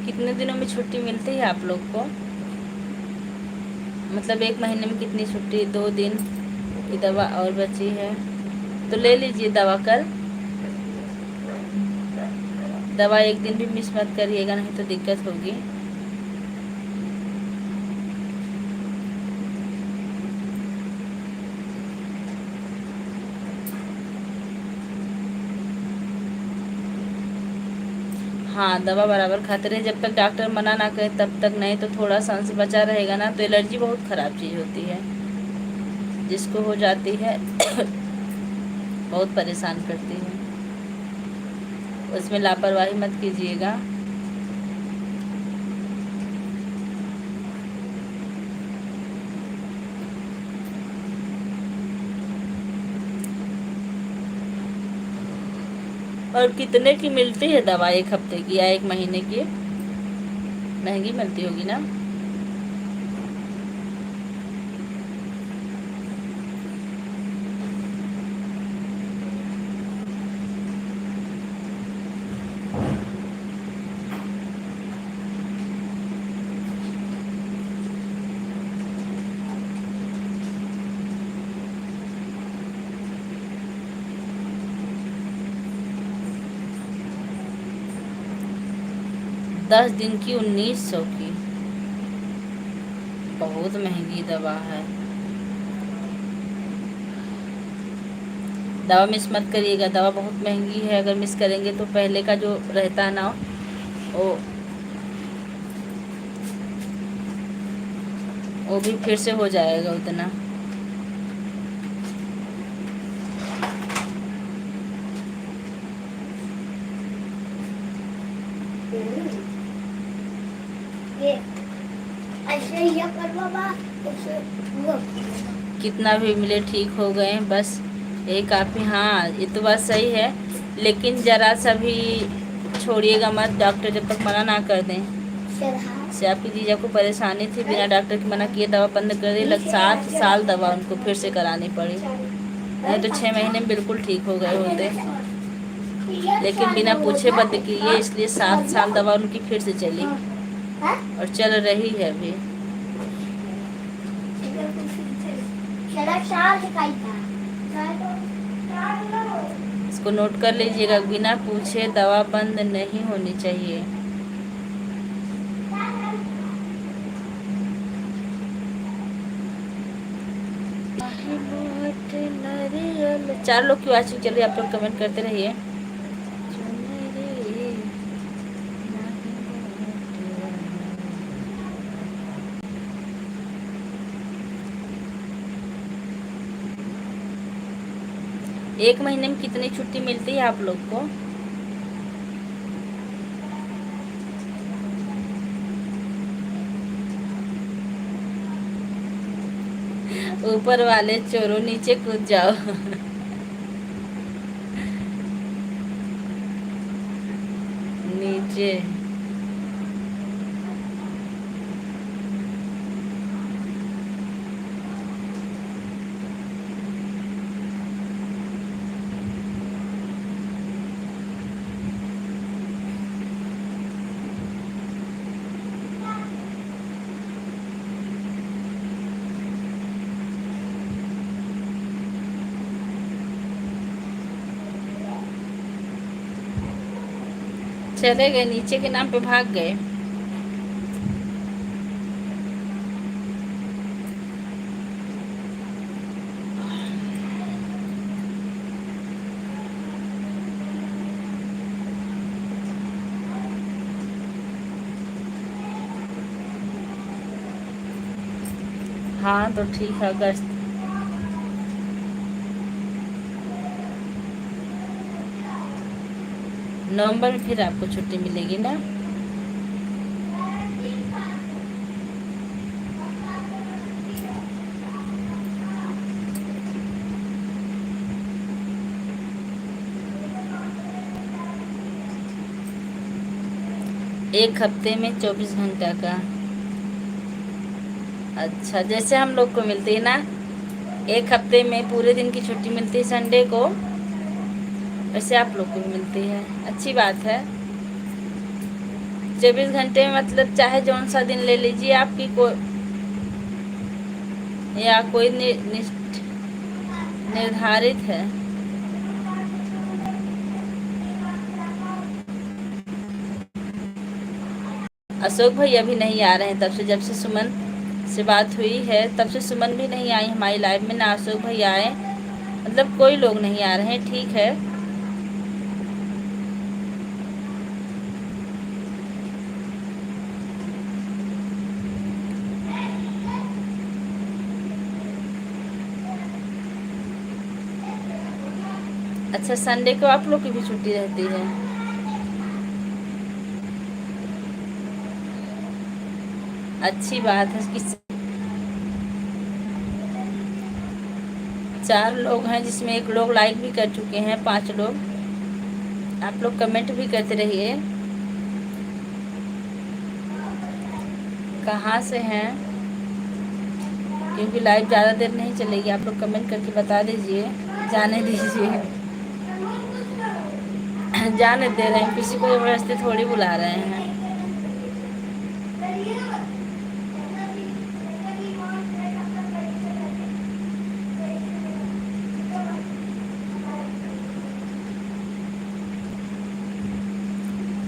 कितने दिनों में छुट्टी मिलती है आप लोग को? मतलब 1 महीने में कितनी छुट्टी? 2 दिन की दवा और बची है तो ले लीजिए दवा कल। दवा 1 दिन भी मिस मत करिएगा, नहीं तो दिक्कत होगी। हाँ, दवा बराबर खाते रहे, जब तक डॉक्टर मना ना करे तब तक, नहीं तो थोड़ा सा अंश बचा रहेगा ना। तो एलर्जी बहुत ख़राब चीज़ होती है, जिसको हो जाती है बहुत परेशान करती है। उसमें लापरवाही मत कीजिएगा। और कितने की मिलती है दवा? 1 हफ्ते की या 1 महीने की? महंगी मिलती होगी ना? 10 दिन की 1900 की। बहुत महंगी दवा है। दवा मिस मत करिएगा, दवा बहुत महंगी है। अगर मिस करेंगे तो पहले का जो रहता है ना वो भी फिर से हो जाएगा उतना। ये ऐसे ही कर बाबा, ऐसे वो कितना भी मिले ठीक हो गए, बस यही काफ़ी। हाँ, ये तो बात सही है, लेकिन ज़रा सा भी छोड़िएगा मत, डॉक्टर जब तक मना ना कर दें। से आपकी जीजा को परेशानी थी, बिना डॉक्टर के मना किए दवा बंद कर दी, 7 साल दवा उनको फिर से करानी पड़ी। नहीं तो 6 महीने में बिल्कुल ठीक हो गए होते, लेकिन बिना पूछे बंद किए, इसलिए 7 साल दवा उनकी फिर से चली और चल रही है अभी। इसको नोट कर लीजिएगा, बिना पूछे दवा बंद नहीं होनी चाहिए। चार लोग की वाचिंग चल रही है, आप लोग कमेंट करते रहिए। एक महीने में कितनी छुट्टी मिलती है आप लोग को? ऊपर वाले चोरों नीचे कूद जाओ। नीचे चले गए, नीचे के नाम पे भाग गए। हाँ तो ठीक है, अगस्त नवंबर में फिर आपको छुट्टी मिलेगी ना। एक हफ्ते में 24 घंटा का। अच्छा, जैसे हम लोग को मिलती है ना, एक हफ्ते में पूरे दिन की छुट्टी मिलती है संडे को, वैसे आप लोग को भी मिलती है। अच्छी बात है। 24 घंटे में मतलब चाहे जौन सा दिन ले लीजिए, आपकी या कोई निर्धारित है। अशोक भाई अभी नहीं आ रहे हैं, तब से जब से सुमन से बात हुई है तब से सुमन भी नहीं आई हमारी लाइफ में, ना अशोक भाई आए, मतलब कोई लोग नहीं आ रहे हैं। ठीक है, अच्छा संडे को आप लोग की भी छुट्टी रहती है? अच्छी बात है कि 4 लोग हैं, जिसमें 1 लोग लाइक भी कर चुके हैं, 5 लोग। आप लोग कमेंट भी करते रहिए, कहाँ से हैं, क्योंकि लाइव ज़्यादा देर नहीं चलेगी। आप लोग कमेंट करके बता दीजिए, जाने दीजिए। जाने दे रहे हैं, किसी को जबरदस्ती थोड़ी बुला रहे हैं।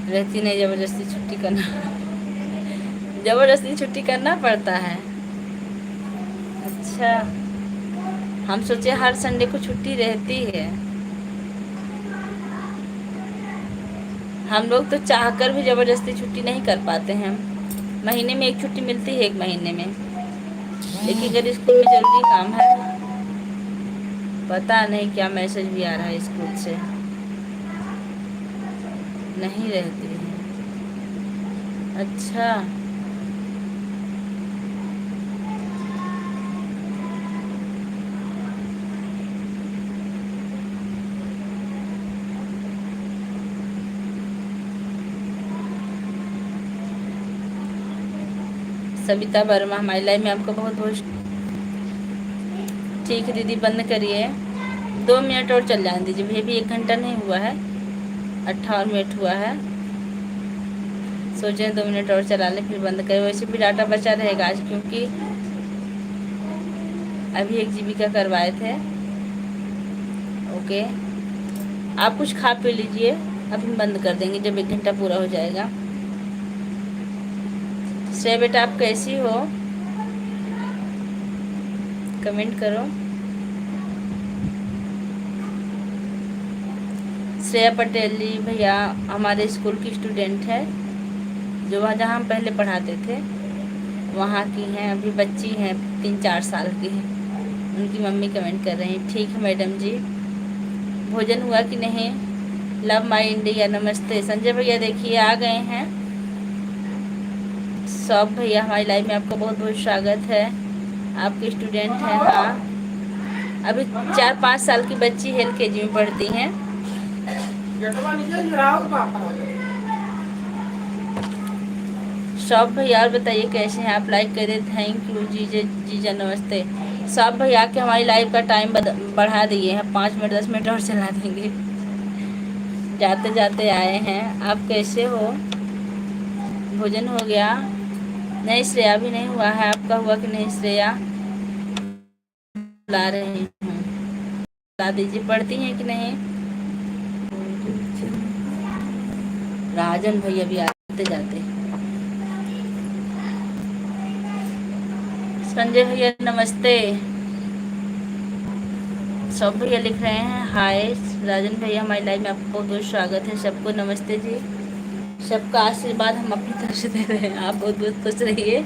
रहती नहीं, ज़बरदस्ती छुट्टी करना ज़बरदस्ती छुट्टी करना पड़ता है। अच्छा, हम सोचे हर संडे को छुट्टी रहती है। हम लोग तो चाहकर भी ज़बरदस्ती छुट्टी नहीं कर पाते हैं। महीने में एक छुट्टी मिलती है, एक महीने में, लेकिन अगर स्कूल में ज़रूरी काम है, पता नहीं क्या मैसेज भी आ रहा है स्कूल से, नहीं रहती है। अच्छा, सविता वर्मा, हमारी लाइफ में आपको बहुत बहुत। ठीक है दीदी, बंद करिए, 2 मिनट और चल जाने दीजिए, ये भी 1 घंटा नहीं हुआ है, 58 मिनट हुआ है। सोचें 2 मिनट और चला लें फिर बंद करें। वैसे भी डाटा बचा रहेगा आज, क्योंकि अभी 1 GB का करवाए थे। ओके, आप कुछ खा पी लीजिए, अब हम बंद कर देंगे जब 1 घंटा पूरा हो जाएगा। श्रेया बेटा, आप कैसी हो, कमेंट करो। श्रेया पटेल जी भैया हमारे स्कूल की स्टूडेंट है, जो वहाँ जहाँ हम पहले पढ़ाते थे वहाँ की हैं, अभी बच्ची हैं, 3-4 साल की है। उनकी मम्मी कमेंट कर रही हैं। ठीक है मैडम जी, भोजन हुआ कि नहीं? लव माय इंडिया, नमस्ते। संजय भैया देखिए आ गए हैं। सब भैया, हमारी लाइफ में आपका बहुत बहुत स्वागत है, आपके स्टूडेंट हैं। हाँ, अभी 4-5 साल की बच्ची LKG में पढ़ती हैं। सब भैया और बताइए कैसे हैं आप, लाइक कर दे। थैंक यू जीजा नमस्ते। सब भैया के हमारी लाइव का टाइम बढ़ा दिए हैं, 5 मिनट 10 मिनट और चला देंगे। जाते जाते आए हैं। आप कैसे हो, भोजन हो गया? नहीं श्रेया भी नहीं हुआ है, आपका हुआ कि नहीं? श्रेया ला रही हूँ, बता दीजिए पढ़ती हैं कि नहीं? राजन भैया भी आते जाते। संजय भैया नमस्ते। सब भैया लिख रहे हैं हाय। राजन भैया हमारी लाइफ में आपको बहुत बहुत स्वागत है। सबको नमस्ते जी, सबका आशीर्वाद हम अपनी तरफ से दे रहे हैं, आप बहुत बहुत खुश रहिए।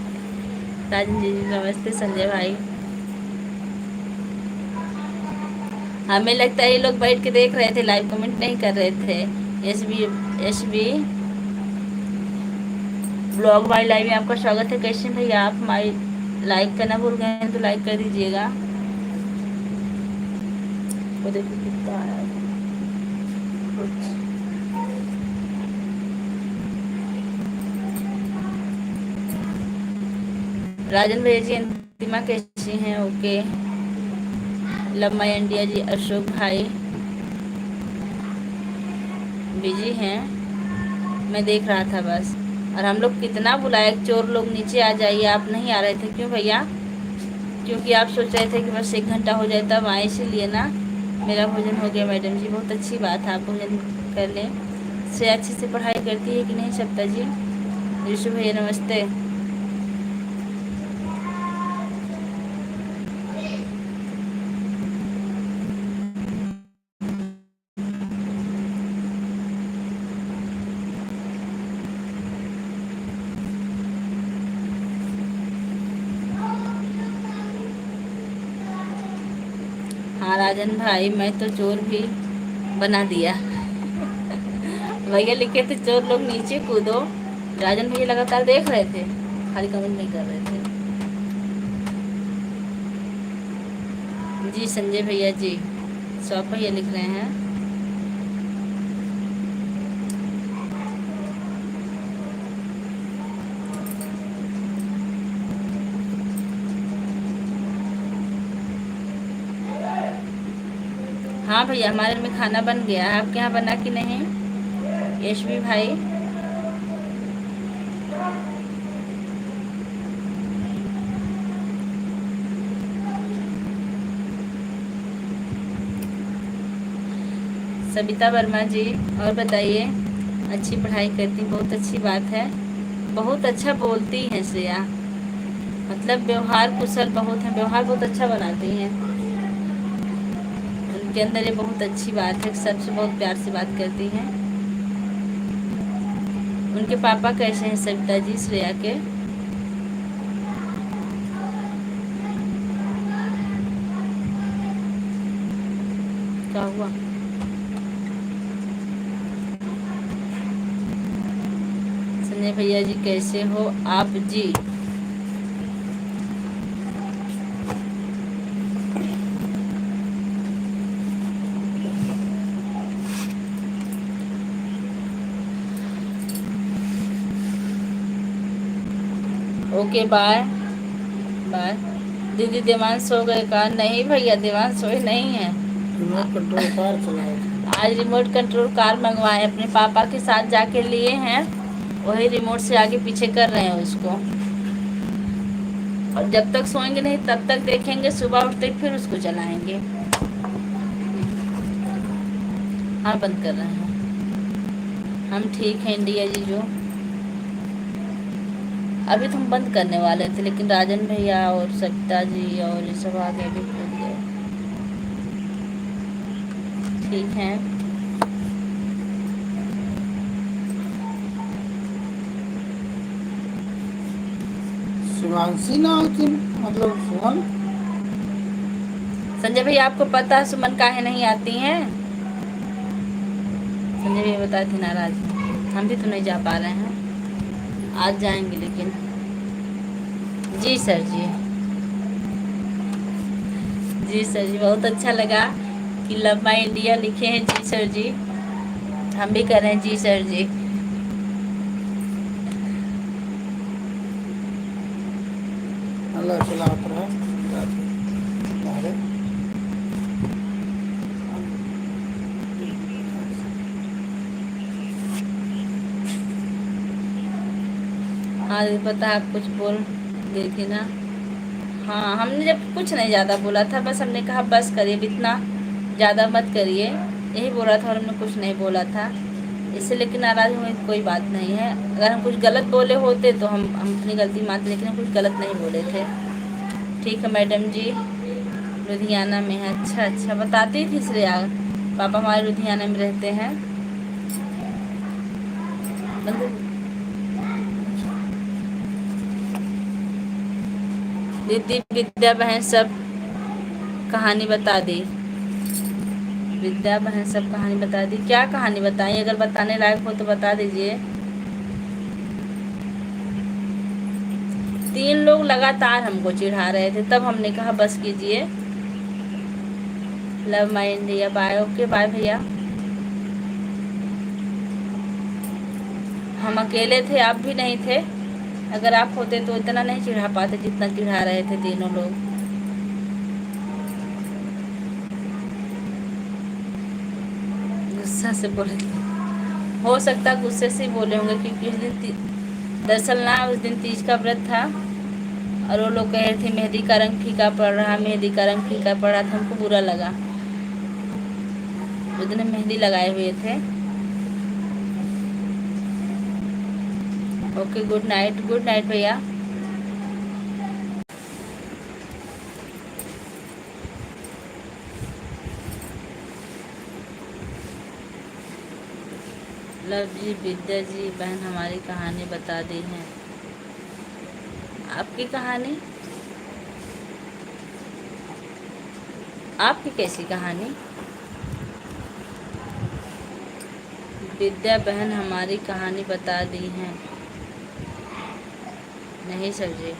राजन जी नमस्ते। संजय भाई, हमें लगता है ये लोग बैठ के देख रहे थे, लाइव कमेंट नहीं कर रहे थे। एस बी ब्लॉग हमारी लाइव में आपका स्वागत है। कैसे भैया आप? हमारी लाइक करना भूल गए हैं तो लाइक कर दीजिएगा। वो देखो कितना आया राजन भैया जी। अंतिमा कैसी हैं? ओके। लव माय इंडिया जी, अशोक भाई बिजी हैं, मैं देख रहा था बस। और हम लोग कितना बुलाए, चोर लोग नीचे आ जाइए, आप नहीं आ रहे थे क्यों भैया? क्योंकि आप सोच रहे थे कि बस 1 घंटा हो जाए तब आए, इसीलिए ना। मेरा भोजन हो गया मैडम जी, बहुत अच्छी बात है, आप भोजन कर लें। से अच्छे से पढ़ाई करती है कि नहीं सप्ता जी? ऋषु भैया नमस्ते। हाँ राजन भाई, मैं तो चोर भी बना दिया भैया लिखे थे चोर लोग नीचे कूदो। राजन भैया लगातार देख रहे थे, खाली कमेंट नहीं कर रहे थे। जी संजय भैया जी, सब भैया लिख रहे हैं। हाँ भैया, हमारे में खाना बन गया है, आपके यहाँ बना कि नहीं? यशवी भाई, सबिता वर्मा जी, और बताइए अच्छी पढ़ाई करती, बहुत अच्छी बात है। बहुत अच्छा बोलती हैं श्रेया, मतलब व्यवहार कुशल बहुत है, व्यवहार बहुत अच्छा बनाती हैं। उनके अंदर ये बहुत अच्छी बात है, सबसे बहुत प्यार से बात करती हैं। उनके पापा कैसे हैं सविता जी श्रेया के? क्या हुआ? संजय भैया जी कैसे हो आप जी? Okay bye bye. दीदी देवांश सो गए का? नहीं भैया, देवांश सोए नहीं है। रिमोट कंट्रोल कार चलाए थे। आज रिमोट कंट्रोल कार मंगवाए, अपने पापा के साथ जाके लिए हैं, वही रिमोट से आगे पीछे कर रहे हैं उसको। और जब तक सोएंगे नहीं तब तक देखेंगे, सुबह उठते ही फिर उसको चलाएंगे। हाँ बंद कर रहे हैं। हम ठीक हैं इंडिया जी जो। अभी तो हम बंद करने वाले थे, लेकिन राजन भैया और सविता जी और ये सब आगे भी खुल गए। ठीक है। शिवांशी नाम की, मतलब सुमन। संजय भैया आपको पता है सुमन काहे नहीं आती हैं? संजय भैया बताए थे नाराज, हम भी तो नहीं जा पा रहे हैं। आज जाएंगे लेकिन। जी सर जी। जी सर जी, बहुत अच्छा लगा कि लव माई इंडिया लिखे हैं। जी सर जी, हम भी कर रहे हैं। जी सर जी। अल्लाह सलामत रहे। अरे हाँ पता है, आप कुछ बोल गई थी ना। हाँ हमने जब कुछ नहीं ज़्यादा बोला था, बस हमने कहा बस करिए, अब इतना ज़्यादा मत करिए, यही बोला था और हमने कुछ नहीं बोला था। इससे लेकिन नाराज़ होने की कोई बात नहीं है। अगर हम कुछ गलत बोले होते तो हम अपनी गलती मानते, लेकिन हम कुछ गलत नहीं बोले थे। ठीक है मैडम जी, लुधियाना में है। अच्छा अच्छा, बताती थी श्रेया, पापा हमारे लुधियाना में रहते हैं। दीदी विद्या बहन सब कहानी बता दी। विद्या बहन सब कहानी बता दी। क्या कहानी बताई? अगर बताने लायक हो तो बता दीजिए। 3 लोग लगातार हमको चिढ़ा रहे थे, तब हमने कहा बस कीजिए। Love my India bye. Okay bye भैया। हम अकेले थे, आप भी नहीं थे। अगर आप होते तो इतना नहीं चिढ़ा पाते जितना चिढ़ा रहे थे तीनों लोग। गुस्सा से बोले थे, हो सकता गुस्से से ही बोले होंगे, क्योंकि उस दिन दरअसल ना उस दिन तीज का व्रत था और वो लोग कह रहे थे मेहंदी का रंग फीका पड़ रहा, मेहंदी का रंग फीका पड़ रहा था। हमको बुरा लगा, उस दिन मेहंदी लगाए हुए थे। ओके गुड नाइट भैया। लव जी विद्या जी बहन हमारी कहानी बता दी है। आपकी कहानी? आपकी कैसी कहानी? विद्या बहन हमारी कहानी बता दी है। नहीं सर जी।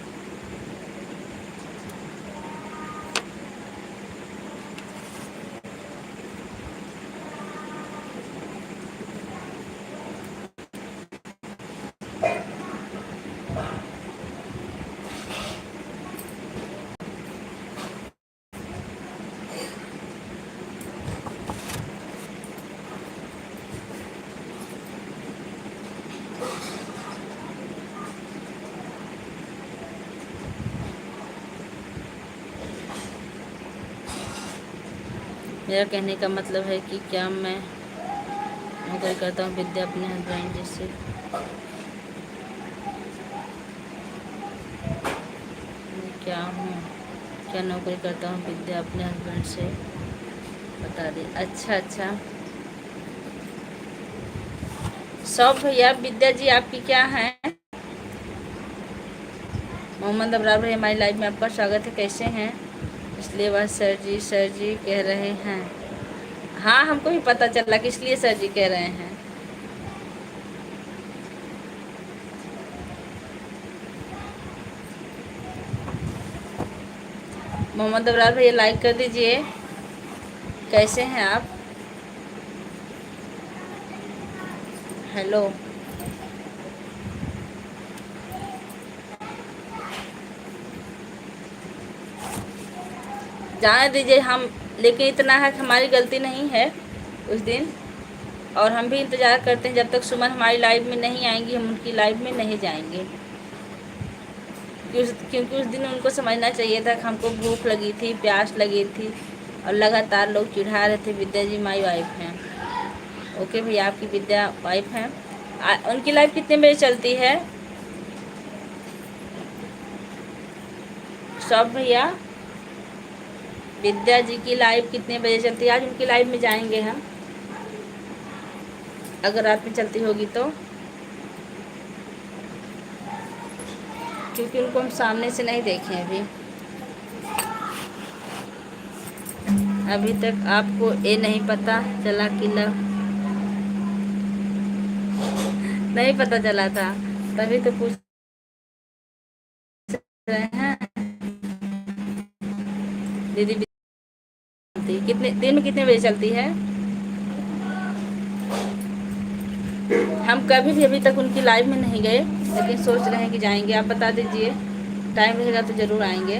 मेरा कहने का मतलब है कि क्या मैं नौकरी करता हूँ विद्या अपने हस्बैंड जी से। मैं क्या हूँ, क्या नौकरी करता हूँ विद्या अपने हस्बैंड से बता दी। अच्छा अच्छा, सब भैया विद्या जी आपकी क्या है? मोहम्मद अबरार भाई हमारी लाइफ में आपका स्वागत है, कैसे हैं? इसलिए वह सर जी कह रहे हैं। हाँ हमको भी पता चला कि इसलिए सर जी कह रहे हैं। मोहम्मद अबरार भैया लाइक कर दीजिए, कैसे हैं आप? हेलो, जाने दीजिए हम, लेकिन इतना है कि हमारी गलती नहीं है उस दिन, और हम भी इंतज़ार करते हैं जब तक सुमन हमारी लाइफ में नहीं आएंगी हम उनकी लाइफ में नहीं जाएंगे। क्योंकि उस दिन उनको समझना चाहिए था कि हमको भूख लगी थी, प्यास लगी थी, और लगातार लोग चिढ़ा रहे थे विद्या जी माई वाइफ हैं। ओके भैया, आपकी विद्या वाइफ हैं। उनकी लाइफ कितने बजे चलती है? सब भैया, विद्या जी की लाइव कितने बजे चलती है? आज उनकी लाइव में जाएंगे हम, अगर रात में चलती होगी तो, क्योंकि उनको हम सामने से नहीं देखे अभी तक आपको ये नहीं पता चला कि लव नहीं पता चला था, तभी तो पूछ रहे हैं। दीदी कितने दिन में कितने बजे चलती है? हम कभी भी अभी तक उनकी लाइव में नहीं गए, लेकिन सोच रहे हैं कि जाएंगे। आप बता दीजिए, टाइम रहेगा तो ज़रूर आएंगे।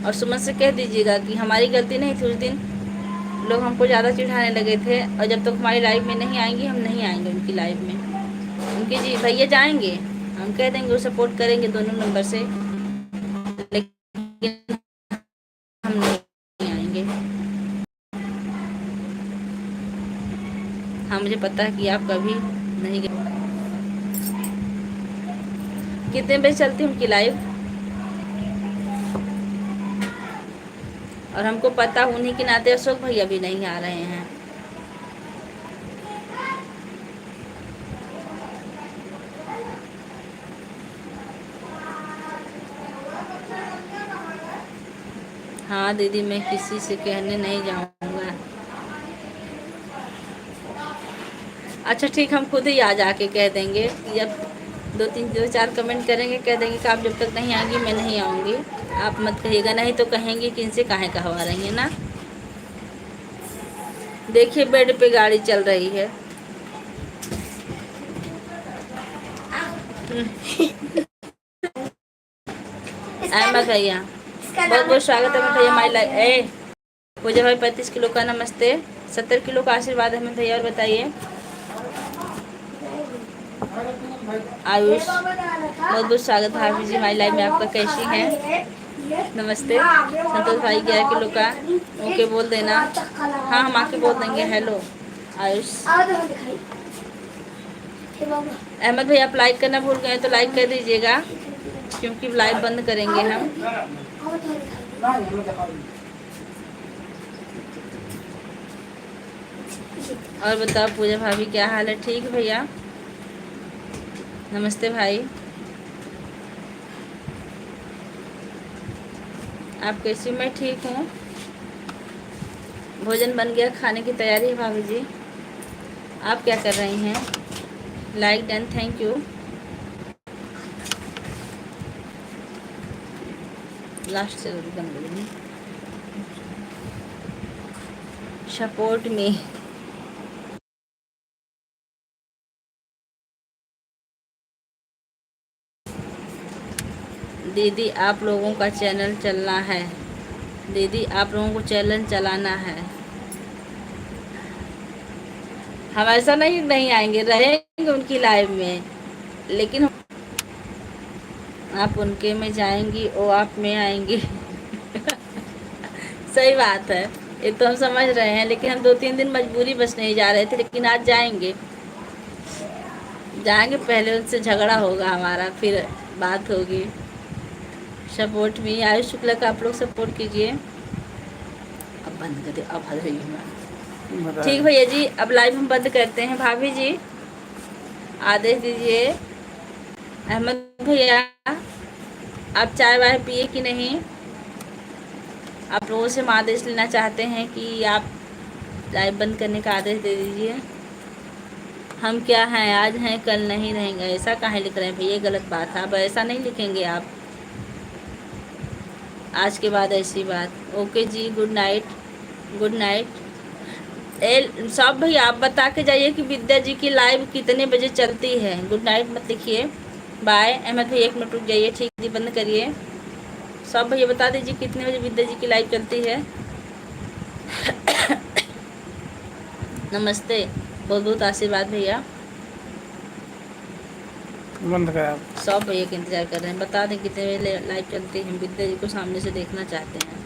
और सुमन से कह दीजिएगा कि हमारी गलती नहीं थी, उस दिन लोग हमको ज़्यादा चिढ़ाने लगे थे, और जब तक हमारी लाइव में नहीं आएंगी हम नहीं आएंगे उनकी लाइव में। उनके जी भैया जाएंगे, हम कह देंगे, वो सपोर्ट करेंगे दोनों नंबर से, लेकिन हम नहीं आएंगे। हाँ मुझे पता है कि आप कभी नहीं गए। कितने बजे चलती है उनकी लाइव? और हमको पता उन्हीं के नाते अशोक भैया भी नहीं आ रहे हैं। हाँ दीदी, मैं किसी से कहने नहीं जाऊंगा। अच्छा ठीक, हम खुद ही आ जाके कह देंगे, जब दो चार कमेंट करेंगे कह देंगे कि आप जब तक नहीं आएंगी मैं नहीं आऊँगी। आप मत कहिएगा, नहीं तो कहेंगे कि इनसे काहे कहवा रही है ना। देखिए बेड पे गाड़ी चल रही है। अहमद भैया बहुत बहुत स्वागत है भैया हमारी लाइफ। पूजा भाई 35 किलो का नमस्ते, 70 किलो का आशीर्वाद है भैया। और बताइए आयुष, बहुत बहुत स्वागत है हाफिज जी हमारी लाइफ में आपका, कैसी हैं? नमस्ते। संतोष भाई 11 किलो का, ओके बोल देना। हाँ हम आके बोल देंगे। हेलो आयुष। अहमद भैया आप लाइक करना भूल गए तो लाइक कर दीजिएगा, क्योंकि लाइव बंद करेंगे हम। और बताओ पूजा भाभी क्या हाल है? ठीक भैया, नमस्ते भाई, आप कैसी? मैं ठीक हूँ। भोजन बन गया, खाने की तैयारी है भाभी जी। आप क्या कर रही हैं? Like done, thank you. Last से बन गई सपोर्ट में। दीदी आप लोगों का चैनल चलना है, दीदी आप लोगों को चैनल चलाना है। हम ऐसा नहीं आएंगे, रहेंगे उनकी लाइव में, लेकिन आप उनके में जाएंगी, वो आप में आएंगी। सही बात है। ये तो हम समझ रहे हैं, लेकिन हम 2-3 दिन मजबूरी बस नहीं जा रहे थे, लेकिन आज जाएंगे। जाएंगे, पहले उनसे झगड़ा होगा हमारा, फिर बात होगी। सपोर्ट में आयुष शुक्ला का आप लोग सपोर्ट कीजिए। अब बंद कर दे, अब हद रही हूँ मैं। ठीक भैया जी, अब लाइव हम बंद करते हैं। भाभी जी आदेश दीजिए। अहमद भैया आप चाय वाय पिए कि नहीं? आप लोगों से हम आदेश लेना चाहते हैं कि आप लाइव बंद करने का आदेश दे दीजिए। हम क्या हैं, आज हैं कल नहीं रहेंगे, ऐसा काहे लिख रहे हैं भैया? गलत बात है, अब ऐसा नहीं लिखेंगे आप। आज के बाद ऐसी बात। ओके जी, गुड नाइट, गुड नाइट। सब भैया आप बता के जाइए कि विद्या जी की लाइव कितने बजे चलती है। गुड नाइट मत लिखिए, बाय। अहमद भैया 1 मिनट रुक जाइए, ठीक जी, बंद करिए। सब भैया बता दीजिए कितने बजे विद्या जी की लाइव चलती है। नमस्ते, बहुत बहुत आशीर्वाद भैया। बंद कर आप। सब भैया का इंतजार कर रहे हैं, बता दें कितने बजे लाइव चलती है। विद्या जी को सामने से देखना चाहते हैं।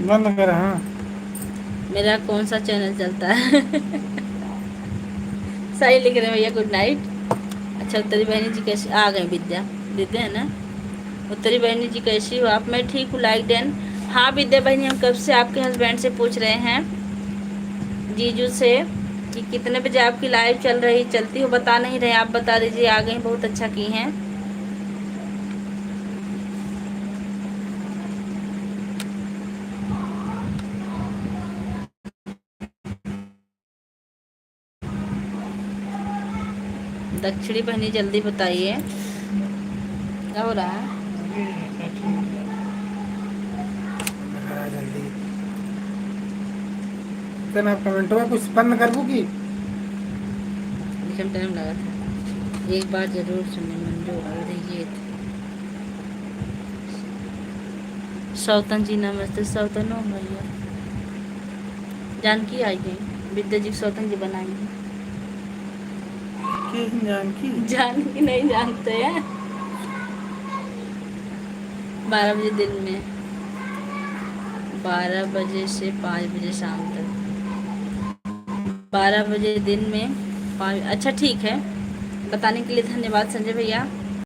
बंद कर। हाँ, मेरा कौन सा चैनल चलता है? सही लिख रहे हैं भैया, गुड नाइट। अच्छा, उत्तरी बहनी जी कैसी आ गई? विद्या, विद्या है ना? उत्तरी बहनी जी कैसी हो आप? मैं ठीक हूँ, लाइक डन। हाँ विद्या बहनी, हम कब से आपके हस्बैंड से पूछ रहे हैं, जीजू से, कि कितने बजे आपकी लाइव चलती हो, बता नहीं रहे। आप बता दीजिए। आ गई, बहुत अच्छा की हैं। दक्षिणी बहनी जल्दी बताइए क्या हो रहा है। जल्दी आप कमेंट में कुछ बंद कर बू की। लेकिन टाइम लगा था। एक बार जरूर सुने मंजू ये सौतन जी नमस्ते। सौतन हो भैया, जानकी आई गई। विद्या जी सौतन जी बनाएंगे। जानकी नहीं जानते हैं। 12 बजे दिन में, 12 बजे से 5 बजे शाम तक। 12 बजे दिन में 5। अच्छा ठीक है, बताने के लिए धन्यवाद संजय भैया।